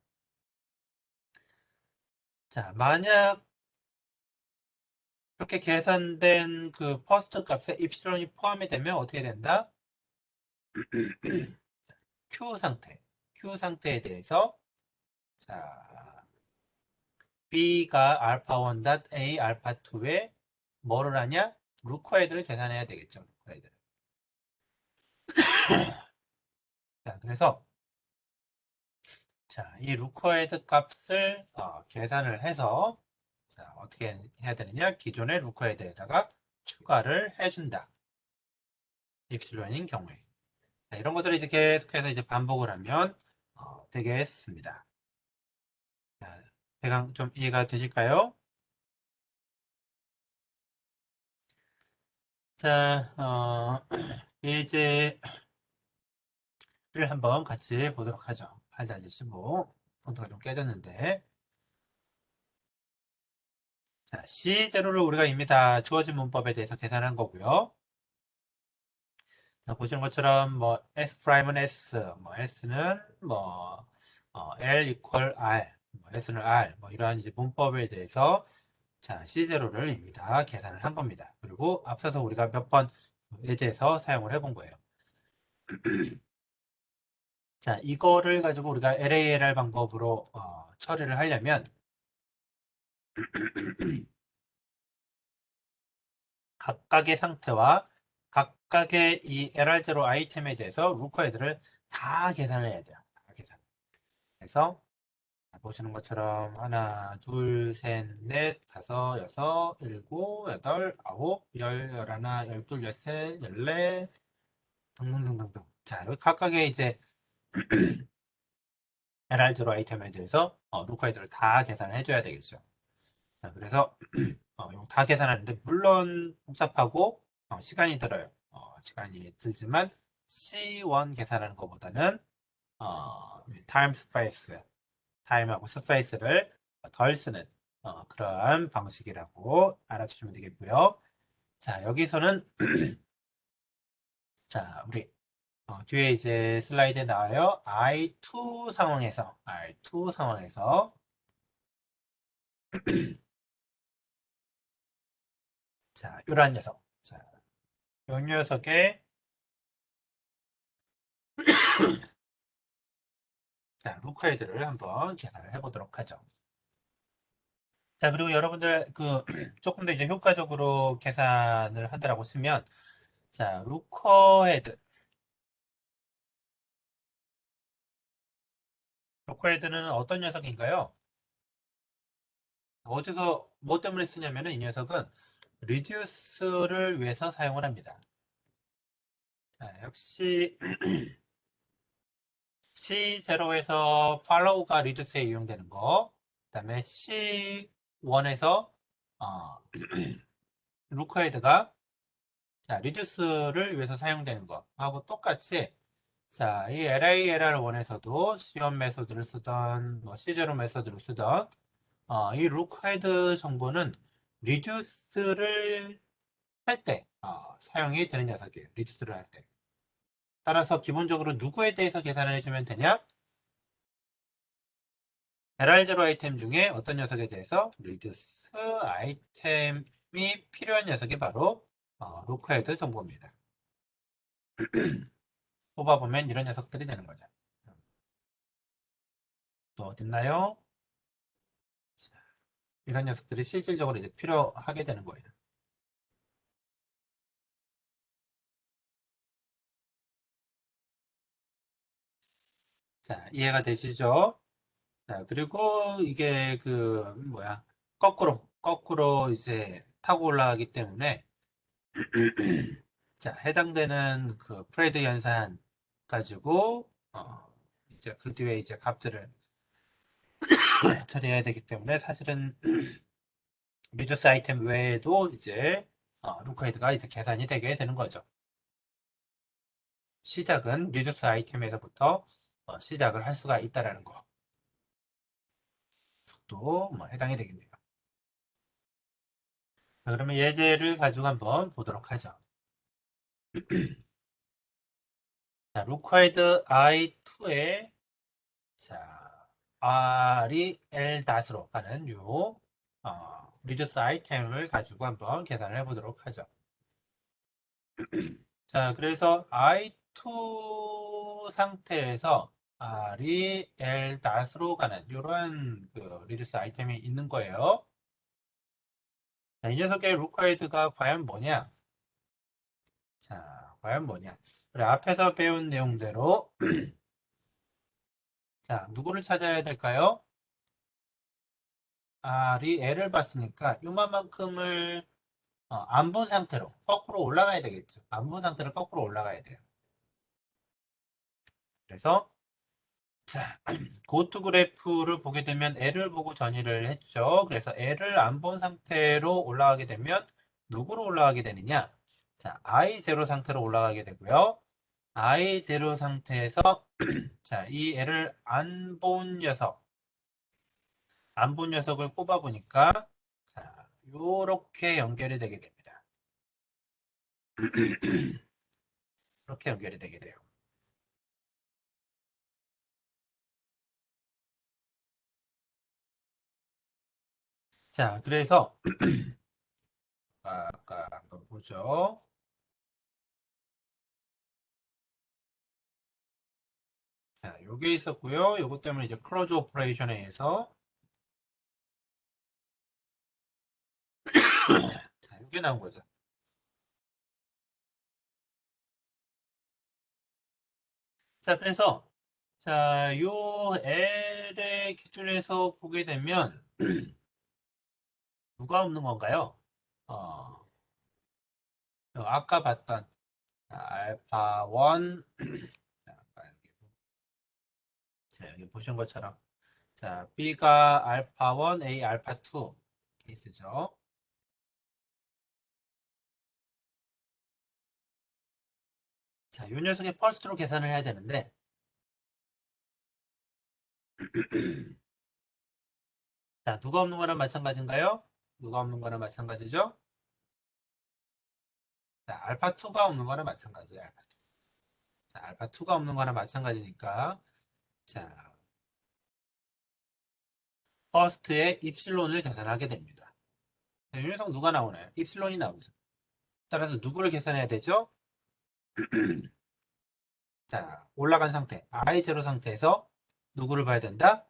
Speaker 1: 자, 만약 이렇게 계산된 그 퍼스트 값에 입실론이 포함이 되면 어떻게 된다? Q 상태. Q 상태에 대해서 자, B가 알파1 A 알파2에 뭐를 하냐? 루커헤드를 계산해야 되겠죠. 루커헤드. 자, 그래서 자, 이 루커헤드 값을 계산을 해서 자, 어떻게 해야 되느냐? 기존의 루커헤드에다가 추가를 해준다. 입실론인 경우에. 자, 이런 것들을 이제 계속해서 이제 반복을 하면 되겠습니다. 자, 대강 좀 이해가 되실까요? 자, 예제를 한번 같이 보도록 하죠. 8-15. 폰트가 좀 깨졌는데. 자, C 제로를 우리가 이미 다 주어진 문법에 대해서 계산한 거고요. 자, 보시는 것처럼 뭐 S 프라임은 S, 뭐 S는 뭐 L 이퀄 R, 뭐 S는 R, 뭐 이러한 이제 문법에 대해서 자, C0를 이미 다 계산을 한 겁니다. 그리고 앞서서 우리가 몇 번 예제에서 사용을 해본 거예요. 자, 이거를 가지고 우리가 LALR 방법으로 처리를 하려면 각각의 상태와 각각의 이 LR0 아이템에 대해서 루커헤드를 다 계산을 해야 돼요. 다 계산. 그래서 보시는 것처럼 하나, 둘, 셋, 넷, 다섯, 여섯, 일곱, 여덟, 아홉, 열, 열하나, 열둘, 열셋, 열넷 등등등등등. 자, 여기 각각의 이제 LR0 아이템에 대해서 루커헤드를 다 계산을 해줘야 되겠죠. 자, 그래서 이거 다 계산하는데 물론 복잡하고 시간이 들어요. 시간이 들지만 C1 계산하는 것보다는 타임 스페이스, 타임하고 스페이스를 덜 쓰는 그러한 방식이라고 알아주시면 되겠고요. 자, 여기서는 자, 우리 뒤에 이제 슬라이드에 나와요. I2 상황에서 자, 요런 녀석. 자, 요 녀석의 자, 루커헤드를 한번 계산을 해보도록 하죠. 자, 그리고 여러분들 조금 더 이제 효과적으로 계산을 하더라고 쓰면 자, 루커헤드는 어떤 녀석인가요? 어디서 뭐 때문에 쓰냐면은 이 녀석은 리듀스를 위해서 사용을 합니다. 자, 역시 C0에서 follow가 리듀스에 이용되는 거, 그다음에 C1에서 루커헤드가 자, 리듀스를 위해서 사용되는 거하고 똑같이 자, 이 LALR1에서도 시험 메소드를 쓰던 뭐 C0 메소드를 쓰던 이 루크헤드 정보는 리듀스를 할 때 사용이 되는 녀석이에요. 리듀스를 할 때. 따라서 기본적으로 누구에 대해서 계산을 해주면 되냐? LR0 아이템 중에 어떤 녀석에 대해서 리듀스 아이템이 필요한 녀석이 바로 루크헤드 정보입니다. 뽑아보면 이런 녀석들이 되는 거죠. 또 어딨나요? 이런 녀석들이 실질적으로 이제 필요하게 되는 거예요. 자, 이해가 되시죠? 자, 그리고 이게 거꾸로 이제 타고 올라가기 때문에, 자, 해당되는 그 프레드 연산 가지고, 이제 그 뒤에 이제 값들을 처리해야 되기 때문에 사실은 리조스 아이템 외에도 이제 루카이드가 이제 계산이 되게 되는 거죠. 시작은 리조스 아이템에서부터 시작을 할 수가 있다라는 것도 뭐 해당이 되겠네요. 자, 그러면 예제를 가지고 한번 보도록 하죠. 자, required I2에 자, R이 L 닷으로 가는 리듀스 아이템을 가지고 한번 계산을 해보도록 하죠. 자, 그래서 I2 상태에서 R이 L 닷으로 가는 이러한 리듀스 아이템이 있는 거예요. 자, 이 녀석의 required가 과연 뭐냐? 자, 과연 뭐냐? 우리 앞에서 배운 내용대로 자, 누구를 찾아야 될까요? R이 L을 봤으니까 요만큼을 안 본 상태로 거꾸로 올라가야 되겠죠. 안 본 상태로 거꾸로 올라가야 돼요. 그래서 자, 고트 그래프를 보게 되면 L을 보고 전이를 했죠. 그래서 L을 안 본 상태로 올라가게 되면 누구로 올라가게 되느냐? 자, I0 상태로 올라가게 되고요. I0 상태에서 자, 이 L을 안 본 녀석을 꼽아 보니까 자, 요렇게 연결이 되게 됩니다. 이렇게 연결이 되게 돼요. 자, 그래서 아까 한번 보죠. 자, 요게 있었고요. 요것 때문에 이제 클로즈 오퍼레이션에 의해서 자, 요게 나온 거죠. 자, 그래서 자, 요 L의 기준에서 보게 되면 누가 없는 건가요? 어, 아까 봤던 알파 1 자, 여기 보신 것처럼 자, B가 알파 1, A 알파 2 케이스죠. 자, 요 녀석의 퍼스트로 계산을 해야 되는데 자, 누가 없는 거랑 마찬가지인가요? 누가 없는 거랑 마찬가지죠? 자, 알파 2가 없는 거랑 마찬가지예요. 알파 2. 자, 알파 2가 없는 거랑 마찬가지니까 자, 퍼스트의 입실론을 계산하게 됩니다. 자, 이 녀석 누가 나오나요? 입실론이 나오죠. 따라서 누구를 계산해야 되죠? 자, 올라간 상태, I0 상태에서 누구를 봐야 된다?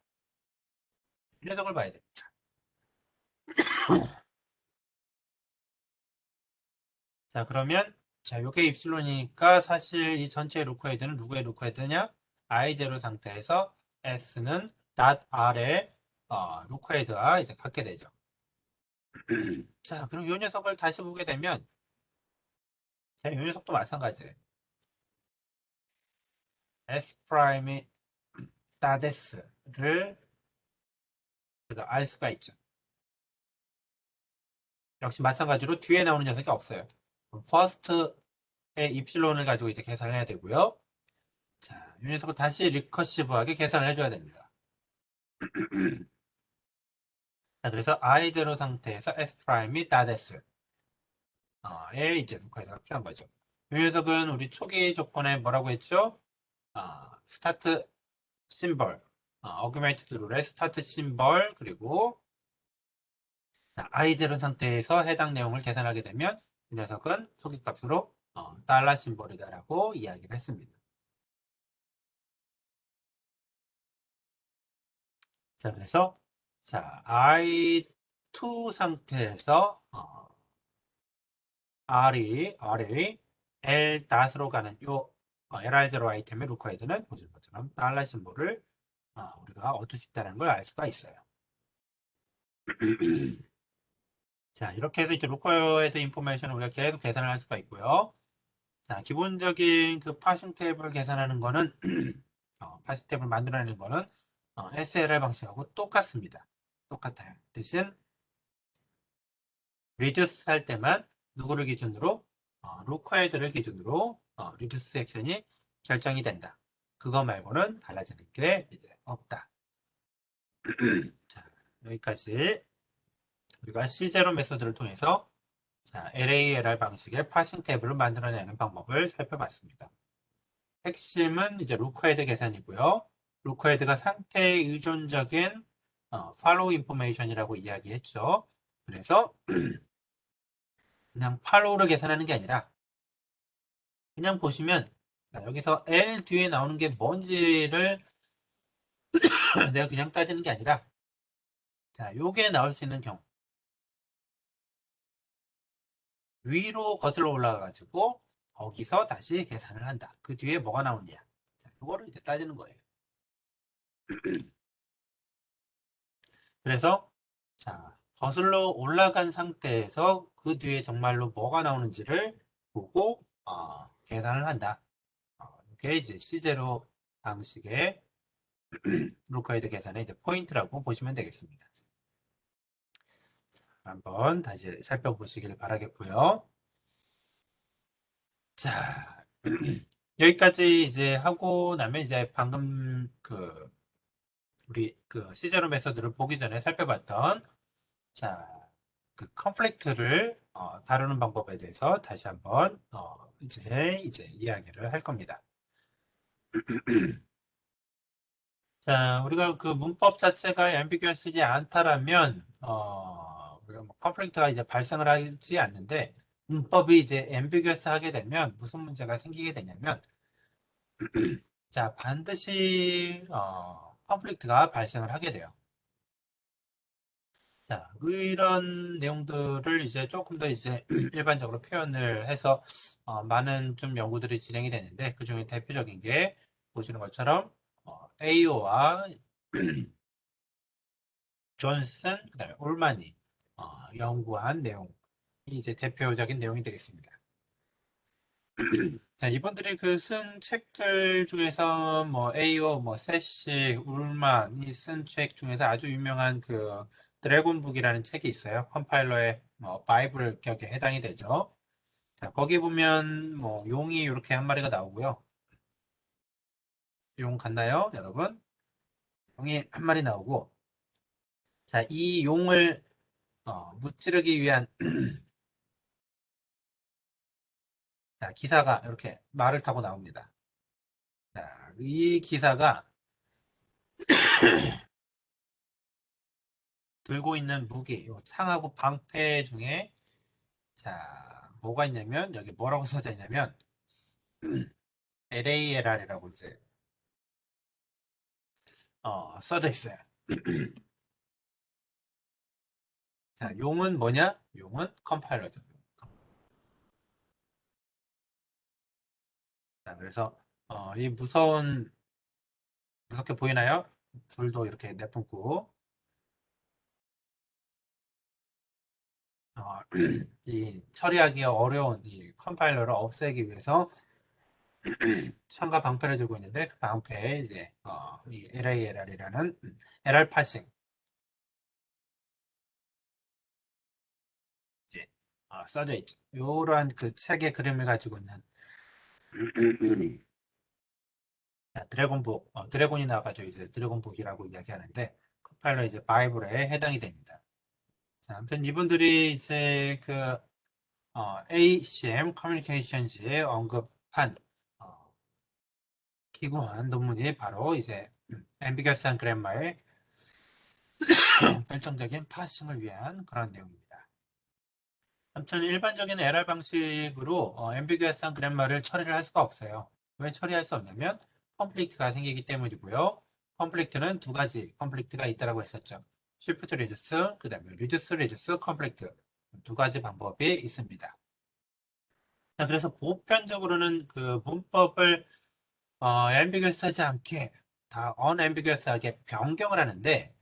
Speaker 1: 이 녀석을 봐야 됩니다. 자, 그러면 자, 요게 입실론이니까 사실 이 전체 루커헤드는 누구의 루커헤드냐? I0 상태에서 S는 .R의 루커헤드와 이제 같게 되죠. 자, 그럼 이 녀석을 다시 보게 되면 자, 이 녀석도 마찬가지예요. S 프라임이 .S를 우리가 알 수가 있죠. 역시 마찬가지로 뒤에 나오는 녀석이 없어요. 퍼스트의 입실론을 가지고 이제 계산을 해야 되고요. 자, 이 녀석을 다시 리커시브하게 계산을 해줘야 됩니다. 자, 그래서 I0 상태에서 S 프라임이 .S 에 이제 루커헤드가 필요한 거죠. 이 녀석은 우리 초기 조건에 뭐라고 했죠? 스타트 심벌, 어규멘티드 룰의 스타트 심벌 그리고 I0 상태에서 해당 내용을 계산하게 되면 이 녀석은 초기 값으로 달러 심벌이다라고 이야기를 했습니다. 자, 그래서 자, I2 상태에서 R이 L.로 가는 요 LR0 아이템의 루커헤드는 보시는 것처럼 달러 심볼을 우리가 얻을 수 있다는 걸 알 수가 있어요. 자, 이렇게 해서 이제 루커헤드 인포메이션을 우리가 계속 계산을 할 수가 있고요. 자, 기본적인 그 파싱 탭을 계산하는 거는 파싱 탭을 만들어내는 거는 SLR 방식하고 똑같습니다. 똑같아요. 대신 리듀스 할 때만 누구를 기준으로 루커헤드를 기준으로 리듀스 액션이 결정이 된다. 그거 말고는 달라지는 게 이제 없다. 자, 여기까지 우리가 C0 메소드를 통해서 자, LALR 방식의 파싱 테이블을 만들어내는 방법을 살펴봤습니다. 핵심은 이제 루커헤드 계산이고요. 루커헤드가 상태에 의존적인 팔로우 인포메이션이라고 이야기했죠. 그래서 그냥 팔로우를 계산하는 게 아니라 그냥 보시면 자, 여기서 L 뒤에 나오는 게 뭔지를 내가 그냥 따지는 게 아니라 자, 요게 나올 수 있는 경우 위로 거슬러 올라가 가지고 거기서 다시 계산을 한다. 그 뒤에 뭐가 나오느냐. 자, 요거를 이제 따지는 거예요. 그래서 자, 거슬러 올라간 상태에서 그 뒤에 정말로 뭐가 나오는지를 보고 계산을 한다. 이게 이제 C0 방식의 루커헤드 계산의 이제 포인트라고 보시면 되겠습니다. 한번 다시 살펴보시길 바라겠고요. 자, 여기까지 이제 하고 나면 이제 방금 그 우리 그 시제로 메서드를 보기 전에 살펴봤던 자, 그 컨플릭트를 다루는 방법에 대해서 다시 한번 이제 이야기를 할 겁니다. 자, 우리가 그 문법 자체가 ambiguous지 않다라면 우리가 뭐 컨플릭트가 이제 발생을 하지 않는데 문법이 이제 ambiguous 하게 되면 무슨 문제가 생기게 되냐면 자, 반드시 컨플릭트가 발생을 하게 돼요. 자, 이런 내용들을 이제 조금 더 이제 일반적으로 표현을 해서 많은 좀 연구들이 진행이 되는데 그중에 대표적인 게 보시는 것처럼 AO와 존슨, 그다음에 올만이 연구한 내용이 이제 대표적인 내용이 되겠습니다. 자, 이분들이 그 쓴 책들 중에서 뭐 에이오, 뭐 세시, 울만이 쓴 책 중에서 아주 유명한 그 드래곤북이라는 책이 있어요. 컴파일러의 뭐 바이블 격에 해당이 되죠. 자, 거기 보면 뭐 용이 이렇게 한 마리가 나오고요. 용 같나요, 여러분? 용이 한 마리 나오고, 자, 이 용을 무찌르기 위한 자, 기사가 이렇게 말을 타고 나옵니다. 자, 이 기사가 들고 있는 무기, 요 창하고 방패 중에 자, 뭐가 있냐면 여기 뭐라고 써져 있냐면 LALR이라고 이제 써져 있어요. 자, 용은 뭐냐? 용은 컴파일러죠. 자, 그래서 이 무섭게 보이나요? 불도 이렇게 내뿜고 어, 이 처리하기 어려운 이 컴파일러를 없애기 위해서 창과 방패를 들고 있는데 그 방패에 이제 이 LALR이라는 LR 파싱 이제 써져 있죠. 이러한 그 책의 그림을 가지고 있는 자, 드래곤북, 드래곤이 나와가지고 이제 드래곤북이라고 이야기하는데 컴파일러 이제 바이블에 해당이 됩니다. 자, 아무튼 이분들이 이제 그 ACM 커뮤니케이션즈에 언급한 어, 기구한 논문이 바로 이제 앰비겨스한 그래머의 결정적인 파싱을 위한 그런 내용입니다. 아무튼 일반적인 LR 방식으로 앰비겨스한 그래머를 처리를 할 수가 없어요. 왜 처리할 수 없냐면 컴플리트가 생기기 때문이고요. 컴플리트는 두 가지 컴플리트가 있다고 했었죠. 쉬프트 리듀스, 그 다음에 리듀스 리듀스 컴플리트 두 가지 방법이 있습니다. 자, 그래서 보편적으로는 그 문법을 앰비겨스하지 않게 다 언앰비겨스하게 변경을 하는데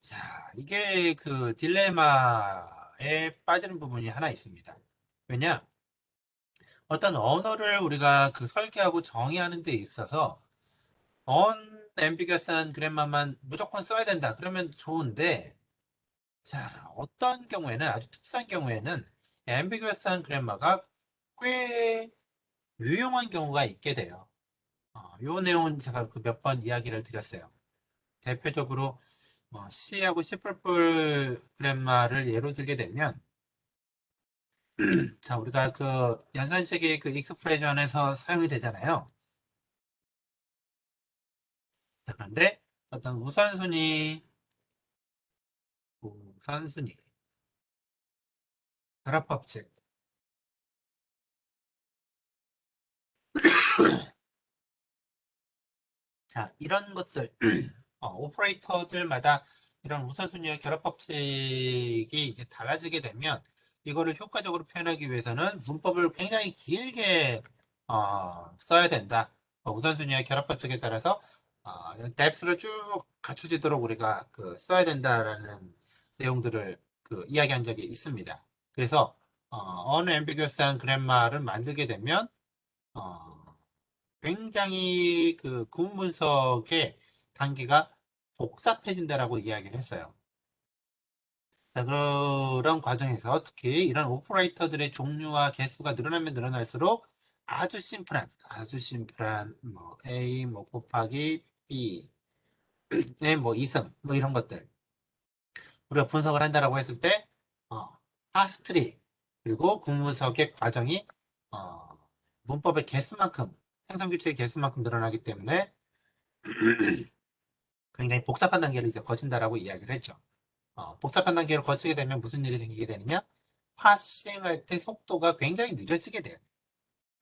Speaker 1: 자, 이게 그 딜레마에 빠지는 부분이 하나 있습니다. 왜냐? 어떤 언어를 우리가 그 설계하고 정의하는 데 있어서 언앰비겨스한 그래머만 무조건 써야 된다. 그러면 좋은데 자, 어떤 경우에는 아주 특수한 경우에는 앰비겨스한 그래머가 꽤 유용한 경우가 있게 돼요. 요 내용은 제가 그 몇 번 이야기를 드렸어요. 대표적으로 C하고 C++ 그래머를 예로 들게 되면 자, 우리가 그 연산식이 그 익스프레션에서 사용이 되잖아요. 자, 그런데 어떤 우선순위, 결합법칙. 자, 이런 것들, 오퍼레이터들마다 이런 우선순위와 결합법칙이 이제 달라지게 되면 이거를 효과적으로 표현하기 위해서는 문법을 굉장히 길게 써야 된다. 우선순위와 결합법칙에 따라서 이런 뎁스를 쭉 갖춰지도록 우리가 그 써야 된다라는 내용들을 그 이야기한 적이 있습니다. 그래서 unambiguous한 그래마를 만들게 되면 어, 굉장히 그 구문 분석의 단계가 복잡해진다라고 이야기를 했어요. 자, 그런 과정에서 특히 이런 오퍼레이터들의 종류와 개수가 늘어나면 늘어날수록 아주 심플한 뭐 A 뭐 곱하기 B의 뭐 이승 뭐 이런 것들 우리가 분석을 한다라고 했을 때 파스트리, 그리고 구문석의 과정이 어, 문법의 개수만큼, 생성규칙의 개수만큼 늘어나기 때문에 굉장히 복잡한 단계를 이제 거친다라고 이야기를 했죠. 복잡한 단계를 거치게 되면 무슨 일이 생기게 되느냐? 파싱할 때 속도가 굉장히 느려지게 돼요.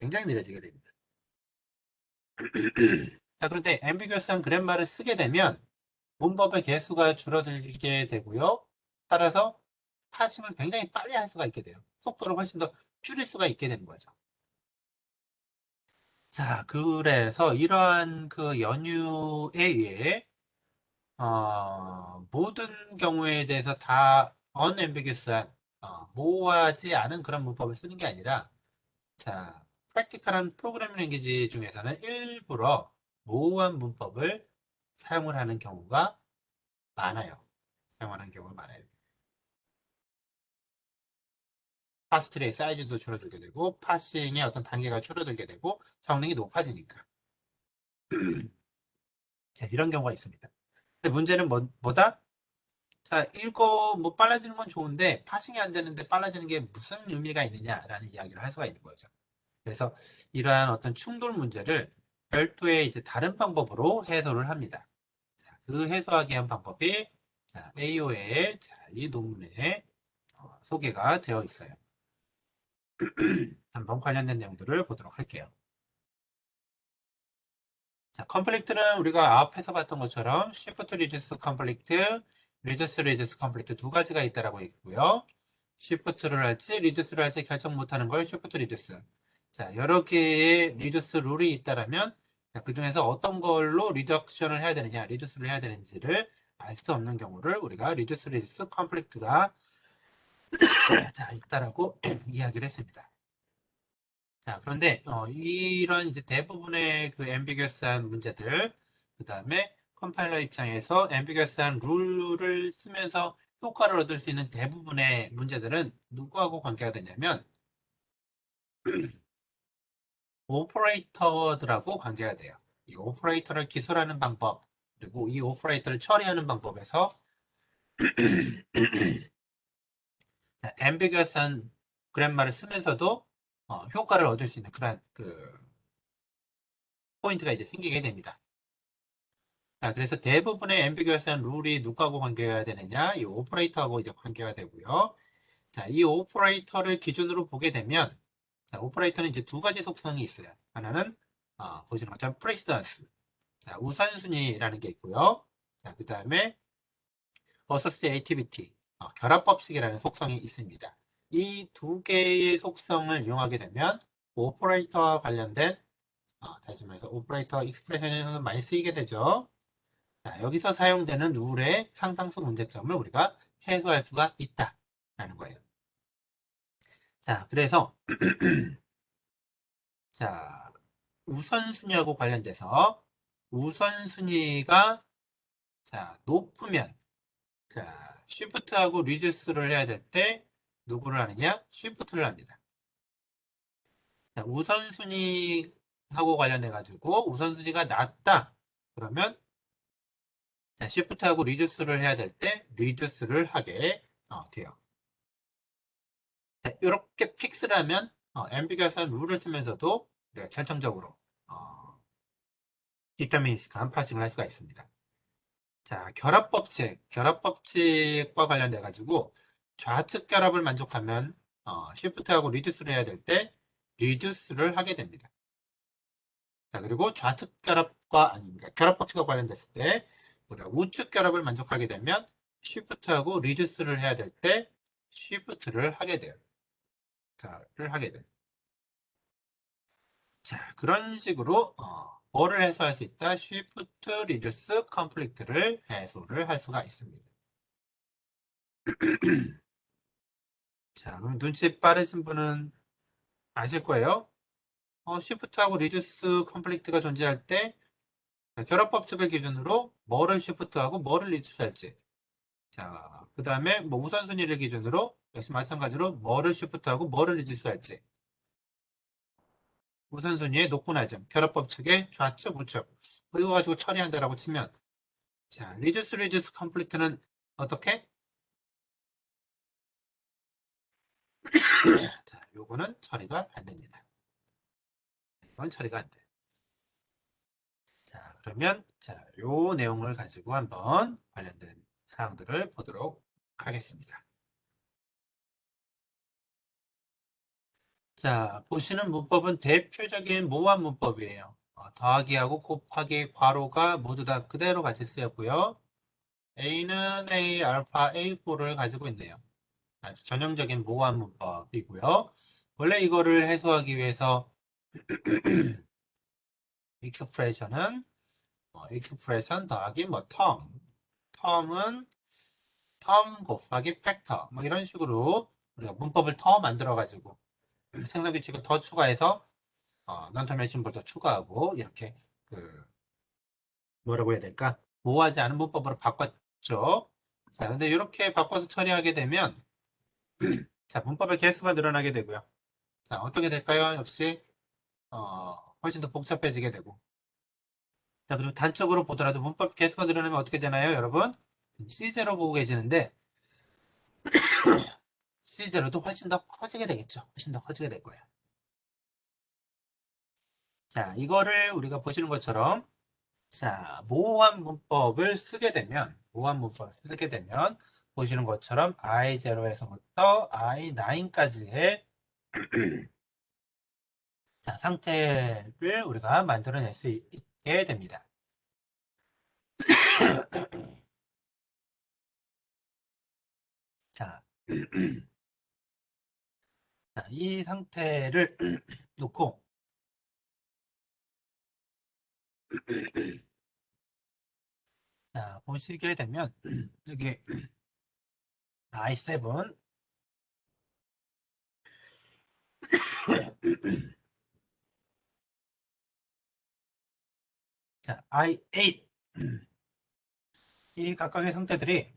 Speaker 1: 굉장히 느려지게 됩니다. 자, 그런데 앰비규어스한 그랜마를 쓰게 되면 문법의 개수가 줄어들게 되고요. 따라서 파싱을 굉장히 빨리 할 수가 있게 돼요. 속도를 훨씬 더 줄일 수가 있게 되는 거죠. 자, 그래서 이러한 그 연유에 의해 모든 경우에 대해서 다 unambiguous한 모호하지 않은 그런 문법을 쓰는 게 아니라 자, 프랙티컬한 프로그래밍 랭귀지 중에서는 일부러 모호한 문법을 사용을 하는 경우가 많아요. 사용하는 경우가 많아요. 파스트리의 사이즈도 줄어들게 되고 파싱의 어떤 단계가 줄어들게 되고 성능이 높아지니까 자, 이런 경우가 있습니다. 근데 문제는 뭐다? 자, 읽고 뭐 빨라지는 건 좋은데 파싱이 안 되는데 빨라지는 게 무슨 의미가 있느냐라는 이야기를 할 수가 있는 거죠. 그래서 이러한 어떤 충돌 문제를 별도의 이제 다른 방법으로 해소를 합니다. 자, 그 해소하기 위한 방법이 자, AO의 자, 이 논문에 소개가 되어 있어요. 한번 관련된 내용들을 보도록 할게요. 자, 컴플리트는 우리가 앞에서 봤던 것처럼 Shift Reduce Complete, Reduce Complete 두 가지가 있다라고 있고요. Shift를 할지 Reduce를 할지 결정 못하는 걸 Shift Reduce. 자, 여러 개의 Reduce 룰이 있다라면 그 중에서 어떤 걸로 리덕션을 해야 되느냐, 리듀스를 해야 되는지를 알 수 없는 경우를 우리가 Reduce Complete가 자, 있다라고 이야기를 했습니다. 자, 그런데 이런 이제 대부분의 그 앰비겨스한 문제들, 그 다음에 컴파일러 입장에서 앰비겨스한 룰을 쓰면서 효과를 얻을 수 있는 대부분의 문제들은 누구하고 관계가 되냐면 오퍼레이터들하고 관계가 돼요. 이 오퍼레이터를 기술하는 방법, 그리고 이 오퍼레이터를 처리하는 방법에서 앰비겨스한 그랜마를 쓰면서도 효과를 얻을 수 있는 그런 그 포인트가 이제 생기게 됩니다. 자, 그래서 대부분의 앰비규어스한 룰이 누구하고 관계가 되느냐? 이 오퍼레이터하고 이제 관계가 되고요. 자, 이 오퍼레이터를 기준으로 보게 되면, 자, 오퍼레이터는 이제 두 가지 속성이 있어요. 하나는, 보시는 것처럼 프레시던스. 자, 우선순위라는 게 있고요. 자, 그 다음에 associativity, 결합법칙이라는 속성이 있습니다. 이 두 개의 속성을 이용하게 되면, 오퍼레이터와 관련된, 다시 말해서 오퍼레이터 익스프레션에서 많이 쓰이게 되죠. 자, 여기서 사용되는 룰의 상당수 문제점을 우리가 해소할 수가 있다라는 거예요. 자, 그래서 자, 우선순위하고 관련돼서 우선순위가 자, 높으면 자, 쉬프트하고 리듀스를 해야 될 때 누구를 하느냐? 쉬프트를 합니다. 자, 우선순위하고 관련해 가지고 우선순위가 낮다. 그러면 자, 쉬프트하고 리듀스를 해야 될 때 리듀스를 하게 돼요. 이렇게 픽스를 하면 앰비겨스한 룰을 쓰면서도 우리가 결정적으로 디터미니스트한 파싱을 할 수가 있습니다. 자, 결합법칙과 관련돼 가지고 좌측 결합을 만족하면 쉬프트하고 리듀스를 해야 될 때 리듀스를 하게 됩니다. 자, 그리고 좌측 결합과 아닙니까? 결합법칙과 관련됐을 때 우리가 우측 결합을 만족하게 되면 쉬프트하고 리듀스를 해야 될 때 쉬프트를 하게 돼요. 자를 하게 돼요. 자, 그런 식으로 뭐를 해소할 수 있다? Shift, Reduce, Complete를 해소를 할 수가 있습니다. 자, 그럼 눈치 빠르신 분은 아실 거예요. Shift하고 Reduce, Complete가 존재할 때 결합법칙을 기준으로 뭐를 Shift하고 뭐를 Reduce 할지. 자, 그 다음에 뭐 우선순위를 기준으로 역시 마찬가지로 뭐를 Shift하고 뭐를 Reduce 할지. 우선순위의 높고 낮음, 결합법칙의 좌측, 우측. 이거 가지고 처리한다라고 치면 자, 리듀스 컴플리트는 어떻게? 자, 요거는 처리가 안 됩니다. 이건 처리가 안 돼. 자, 그러면 자, 요 내용을 가지고 한번 관련된 사항들을 보도록 하겠습니다. 자, 보시는 문법은 대표적인 모환 문법이에요. 더하기하고 곱하기, 괄호가 모두 다 그대로 같이 쓰였고요. A는 A, 알파, A4를 가지고 있네요. 아주 전형적인 모환 문법이고요. 원래 이거를 해소하기 위해서 익스프레션은 익스프레션 더하기 뭐 텀은 텀 곱하기 팩터 뭐 이런 식으로 우리가 문법을 더 만들어 가지고 생성 규칙을 더 추가해서 non-terminal 심볼도 추가하고 이렇게 그 뭐라고 해야 될까? 모호하지 않은 문법으로 바꿨죠. 자, 근데 이렇게 바꿔서 처리하게 되면 자, 문법의 개수가 늘어나게 되고요. 자, 어떻게 될까요? 역시 훨씬 더 복잡해지게 되고. 자, 그리고 단적으로 보더라도 문법 개수가 늘어나면 어떻게 되나요, 여러분? C0 보고 계시는데 C0도 훨씬 더 커지게 되겠죠. 훨씬 더 커지게 될 거예요. 자, 이거를 우리가 보시는 것처럼 자, 모호한 문법을 쓰게 되면 보시는 것처럼 I0에서부터 I9까지의 자, 상태를 우리가 만들어낼 수 있게 됩니다. 자, 자, 이 상태를 놓고 자, 보시게 되면 여기 I7 자, I8 이 각각의 상태들이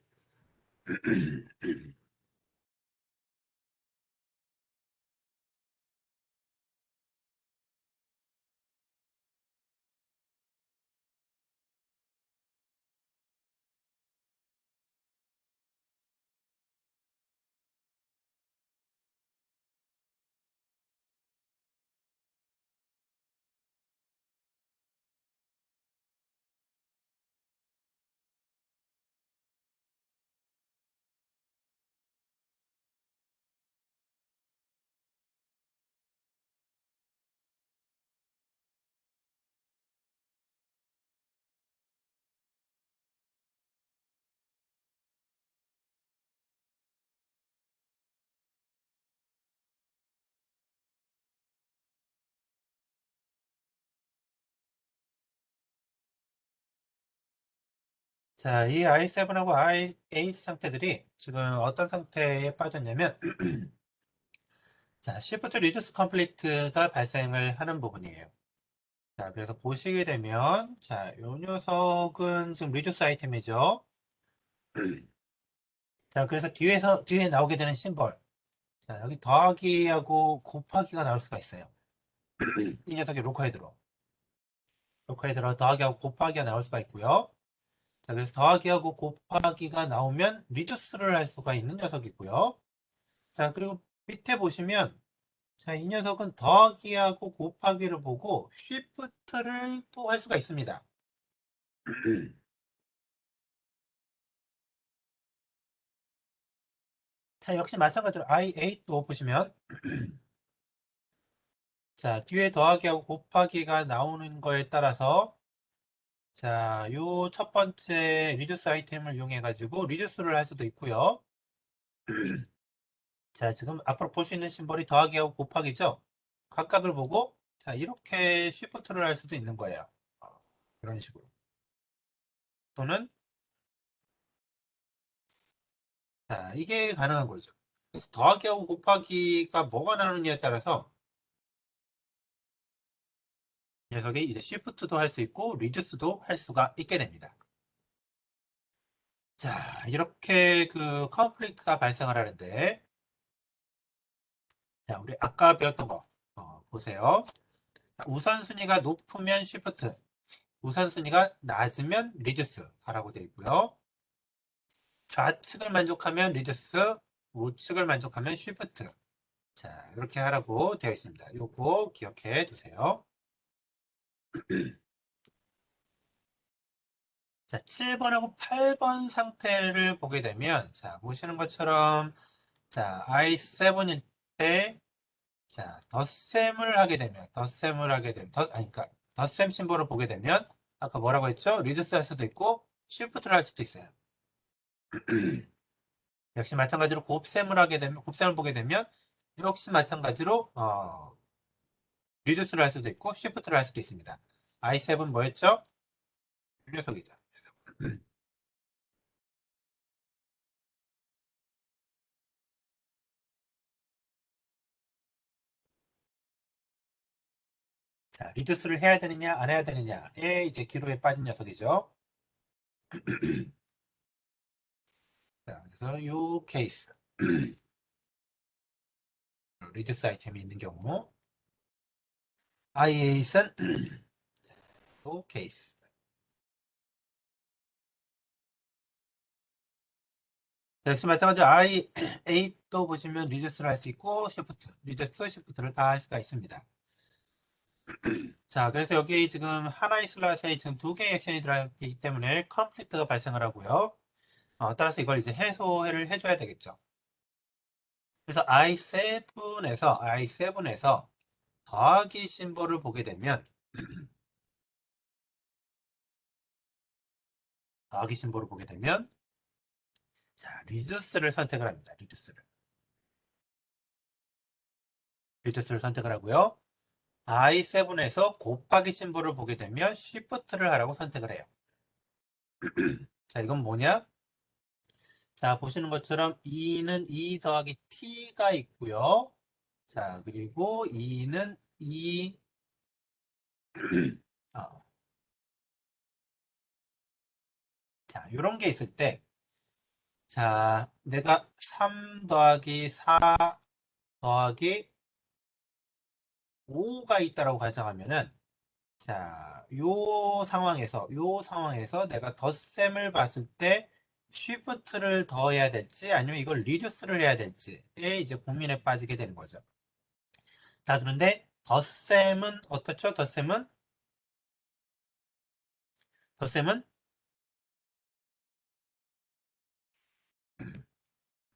Speaker 1: 자, 이 I7하고 I8 상태들이 지금 어떤 상태에 빠졌냐면 자, Shift Reduce Complete가 발생을 하는 부분이에요. 자, 그래서 보시게 되면 자, 요 녀석은 지금 Reduce 아이템이죠. 자, 그래서 뒤에 나오게 되는 심벌. 자, 여기 더하기하고 곱하기가 나올 수가 있어요. 이 녀석이 로카이드로 더하기하고 곱하기가 나올 수가 있고요. 자, 그래서 더하기하고 곱하기가 나오면 리듀스를 할 수가 있는 녀석이고요. 자, 그리고 밑에 보시면 자, 이 녀석은 더하기하고 곱하기를 보고 쉬프트를 또 할 수가 있습니다. 자, 역시 마찬가지로 I8도 보시면 자, 뒤에 더하기하고 곱하기가 나오는 거에 따라서 자, 요 첫 번째 리듀스 아이템을 이용해 가지고 리듀스를 할 수도 있고요. 자, 지금 앞으로 볼 수 있는 심벌이 더하기하고 곱하기죠. 각각을 보고 자, 이렇게 쉬프트를 할 수도 있는 거예요. 이런 식으로. 또는 자, 이게 가능한 거죠. 그래서 더하기하고 곱하기가 뭐가 나누느냐에 따라서 녀석이 이제 쉬프트도 할 수 있고 리듀스도 할 수가 있게 됩니다. 자, 이렇게 그 컨플릭트가 발생을 하는데 자, 우리 아까 배웠던 거 보세요. 우선순위가 높으면 쉬프트, 우선순위가 낮으면 리듀스 하라고 되어 있고요. 좌측을 만족하면 리듀스, 우측을 만족하면 쉬프트. 자, 이렇게 하라고 되어 있습니다. 요거 기억해 두세요. 자, 7번하고 8번 상태를 보게 되면, 자, 보시는 것처럼, 자, I7일 때, 자, 덧셈을 하게 되면, 아니, 그러니까, 덧셈 심볼을 보게 되면, 아까 뭐라고 했죠? 리듀스 할 수도 있고, 쉬프트를 할 수도 있어요. 역시 마찬가지로 곱셈을 보게 되면, 역시 마찬가지로, 리듀스를 할 수도 있고, 쉬프트를 할 수도 있습니다. I7 뭐였죠? 이 녀석이죠. 자, 리듀스를 해야 되느냐, 안 해야 되느냐에 이제 기로에 빠진 녀석이죠. 자, 그래서 요 케이스. 리듀스 아이템이 있는 경우, I8은 요 케이스. 자, 역시 마찬가지로 I8도 보시면 리듀스를 할 수 있고, 리듀스, 시프트를 다 할 수가 있습니다. 자, 그래서 여기 지금 하나의 슬롯에 지금 두 개의 액션이 들어있기 때문에 컨플릭트가 발생을 하고요. 따라서 이걸 이제 해소를 해줘야 되겠죠. 그래서 I7에서 더하기 심볼을 보게 되면, 더하기 심볼을 보게 되면, 자, 리듀스를 선택을 합니다. 리듀스를 선택을 하고요. I7에서 곱하기 심볼을 보게 되면 쉬프트를 하라고 선택을 해요. 자, 이건 뭐냐? 자, 보시는 것처럼 2는 2 더하기 t가 있고요. 자, 그리고 2는 2, 어, 자, 이런 게 있을 때, 자, 내가 3 더하기 4 더하기 5가 있다라고 가정하면은, 자, 요 상황에서 내가 덧셈을 봤을 때 쉬프트를 더해야 될지 아니면 이걸 리듀스를 해야 될지에 이제 고민에 빠지게 되는 거죠. 자, 그런데 덧셈은 어떻죠? 덧셈은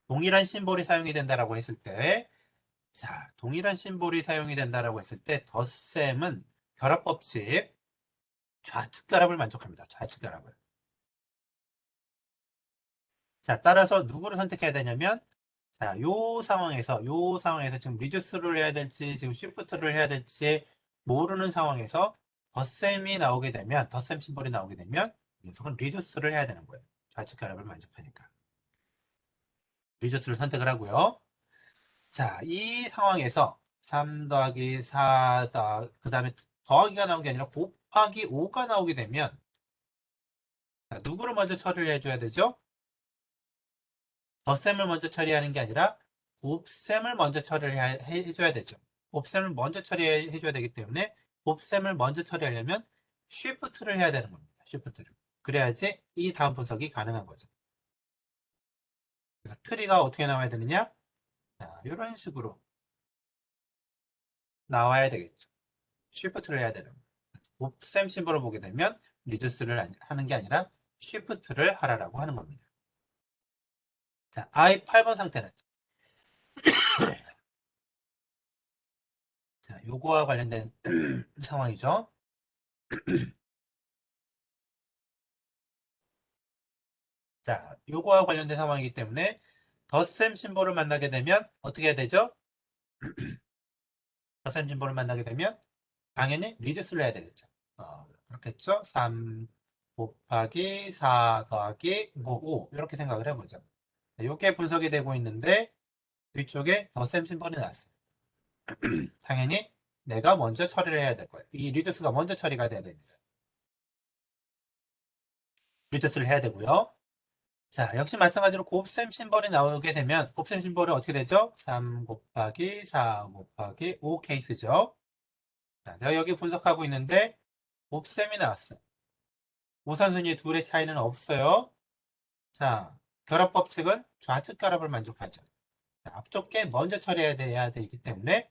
Speaker 1: 동일한 심볼이 사용이 된다라고 했을 때, 자, 동일한 심볼이 사용이 된다라고 했을 때 덧셈은 결합법칙 좌측 결합을 만족합니다. 좌측 결합을. 자, 따라서 누구를 선택해야 되냐면, 자, 요 상황에서 지금 리듀스를 해야 될지, 지금 쉬프트를 해야 될지 모르는 상황에서 덧셈 심볼이 나오게 되면, 이 녀석은 리듀스를 해야 되는 거예요. 좌측 결합을 만족하니까. 리듀스를 선택을 하고요. 자, 이 상황에서 3 더하기 4, 그 다음에 더하기가 나온 게 아니라 곱하기 5가 나오게 되면, 자, 누구를 먼저 처리를 해줘야 되죠? 덧셈을 먼저 처리하는 게 아니라 곱셈을 먼저 처리를 해줘야 되죠. 곱셈을 먼저 처리해줘야 되기 때문에 곱셈을 먼저 처리하려면 쉬프트를 해야 되는 겁니다. 쉬프트를. 그래야지 이 다음 분석이 가능한 거죠. 그래서 트리가 어떻게 나와야 되느냐? 자, 이런 식으로 나와야 되겠죠. 쉬프트를 해야 되는 거예요. 곱셈 심볼을 보게 되면 리듀스를 하는 게 아니라 쉬프트를 하라라고 하는 겁니다. 자, I8번 상태는 자, 요거와 관련된 상황이죠. 자, 요거와 관련된 상황이기 때문에 덧셈 심볼을 만나게 되면 어떻게 해야 되죠? 덧셈 심볼을 만나게 되면 당연히 리듀스를 해야 되겠죠. 그렇겠죠? 3 곱하기 4 더하기 뭐 5 이렇게 생각을 해보죠. 이렇게 분석이 되고 있는데 뒤쪽에 덧셈 심볼이 나왔어요. 당연히 내가 먼저 처리를 해야 될 거예요. 이 리듀스가 먼저 처리가 돼야 됩니다. 리듀스를 해야 되고요. 자, 역시 마찬가지로 곱셈 심볼이 나오게 되면 곱셈 심볼이 어떻게 되죠? 3 곱하기 4 곱하기 5 케이스죠. 자, 내가 여기 분석하고 있는데 곱셈이 나왔어. 우선순위 둘의 차이는 없어요. 자, 결합법칙은 좌측 결합을 만족하죠. 앞쪽 게 먼저 처리해야 되기 때문에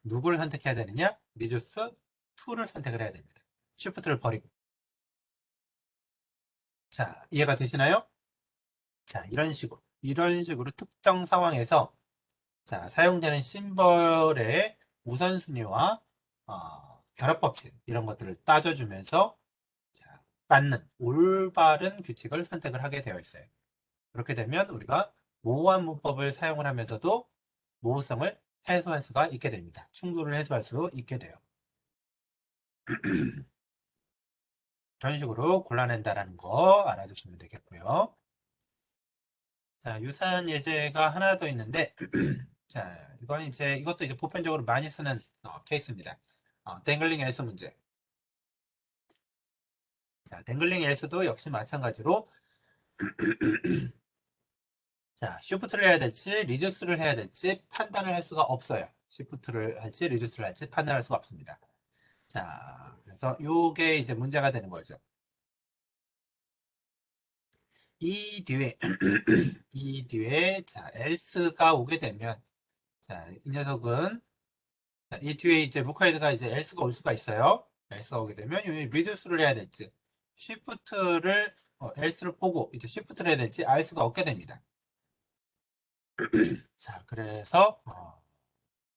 Speaker 1: 누구를 선택해야 되느냐? 리듀스 2를 선택을 해야 됩니다. 쉬프트를 버리고. 자, 이해가 되시나요? 자, 이런 식으로 특정 상황에서 자, 사용되는 심벌의 우선순위와 결합법칙 이런 것들을 따져주면서 자, 맞는 올바른 규칙을 선택을 하게 되어 있어요. 그렇게 되면 우리가 모호한 문법을 사용을 하면서도 모호성을 해소할 수가 있게 됩니다. 충돌을 해소할 수 있게 돼요. 이런 식으로 골라낸다라는 거 알아두시면 되겠고요. 자, 유사한 예제가 하나 더 있는데, 자, 이것도 이제 보편적으로 많이 쓰는 케이스입니다. 댕글링 엘스 문제. 자, 댕글링 엘스도 역시 마찬가지로, 자, 쉬프트를 해야 될지, 리듀스를 해야 될지 판단을 할 수가 없어요. 쉬프트를 할지, 리듀스를 할지 판단할 수가 없습니다. 자, 그래서 요게 이제 문제가 되는 거죠. 이 뒤에, 이 뒤에, 자, else가 오게 되면, 자, 이 녀석은, 자, 이 뒤에 이제 루카이드가 이제 else가 올 수가 있어요. else가 오게 되면, 이 리듀스를 해야 될지, shift를, else를 보고, 이제 shift를 해야 될지 알 수가 없게 됩니다. 자, 그래서,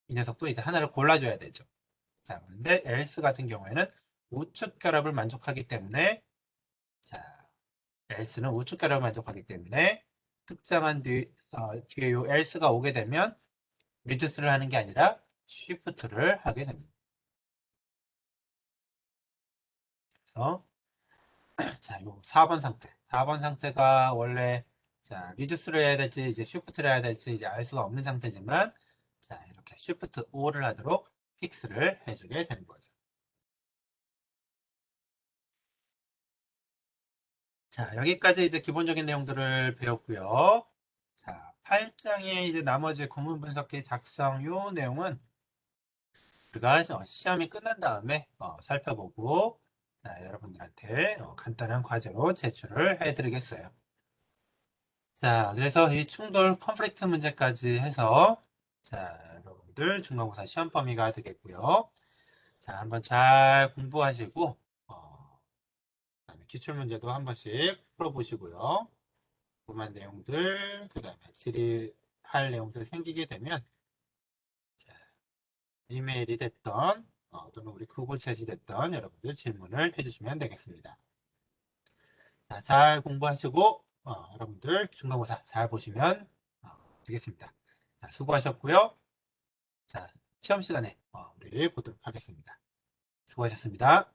Speaker 1: 이 녀석도 이제 하나를 골라줘야 되죠. 자, 그런데 else 같은 경우에는 우측 결합을 만족하기 때문에, 자, else는 우측 결합을 만족하기 때문에, 특정한 뒤에 요 else가 오게 되면, 리듀스를 하는 게 아니라 쉬프트를 하게 됩니다. 그래서 자, 요 4번 상태. 4번 상태가 원래 자, 리듀스를 해야 될지 이제 쉬프트를 해야 될지 이제 알 수가 없는 상태지만 자, 이렇게 쉬프트 O를 하도록 픽스를 해주게 되는 거죠. 자, 여기까지 이제 기본적인 내용들을 배웠고요. 자, 8장의 이제 나머지 구문 분석기 작성 요 내용은 우리가 시험이 끝난 다음에 살펴보고 자, 여러분들한테 간단한 과제로 제출을 해드리겠어요. 자, 그래서 이 충돌 컨플릭트 문제까지 해서 자, 여러분들 중간고사 시험 범위가 되겠고요. 자, 한번 잘 공부하시고 그다음에 기출 문제도 한 번씩 풀어보시고요. 궁금한 내용들, 그다음에 질의할 내용들 생기게 되면 자, 이메일이 됐던 또는 우리 구글 챗이 됐던 여러분들 질문을 해주시면 되겠습니다. 자, 잘 공부하시고 여러분들 중간고사 잘 보시면 되겠습니다. 자, 수고하셨고요. 자, 시험 시간에 우리 보도록 하겠습니다. 수고하셨습니다.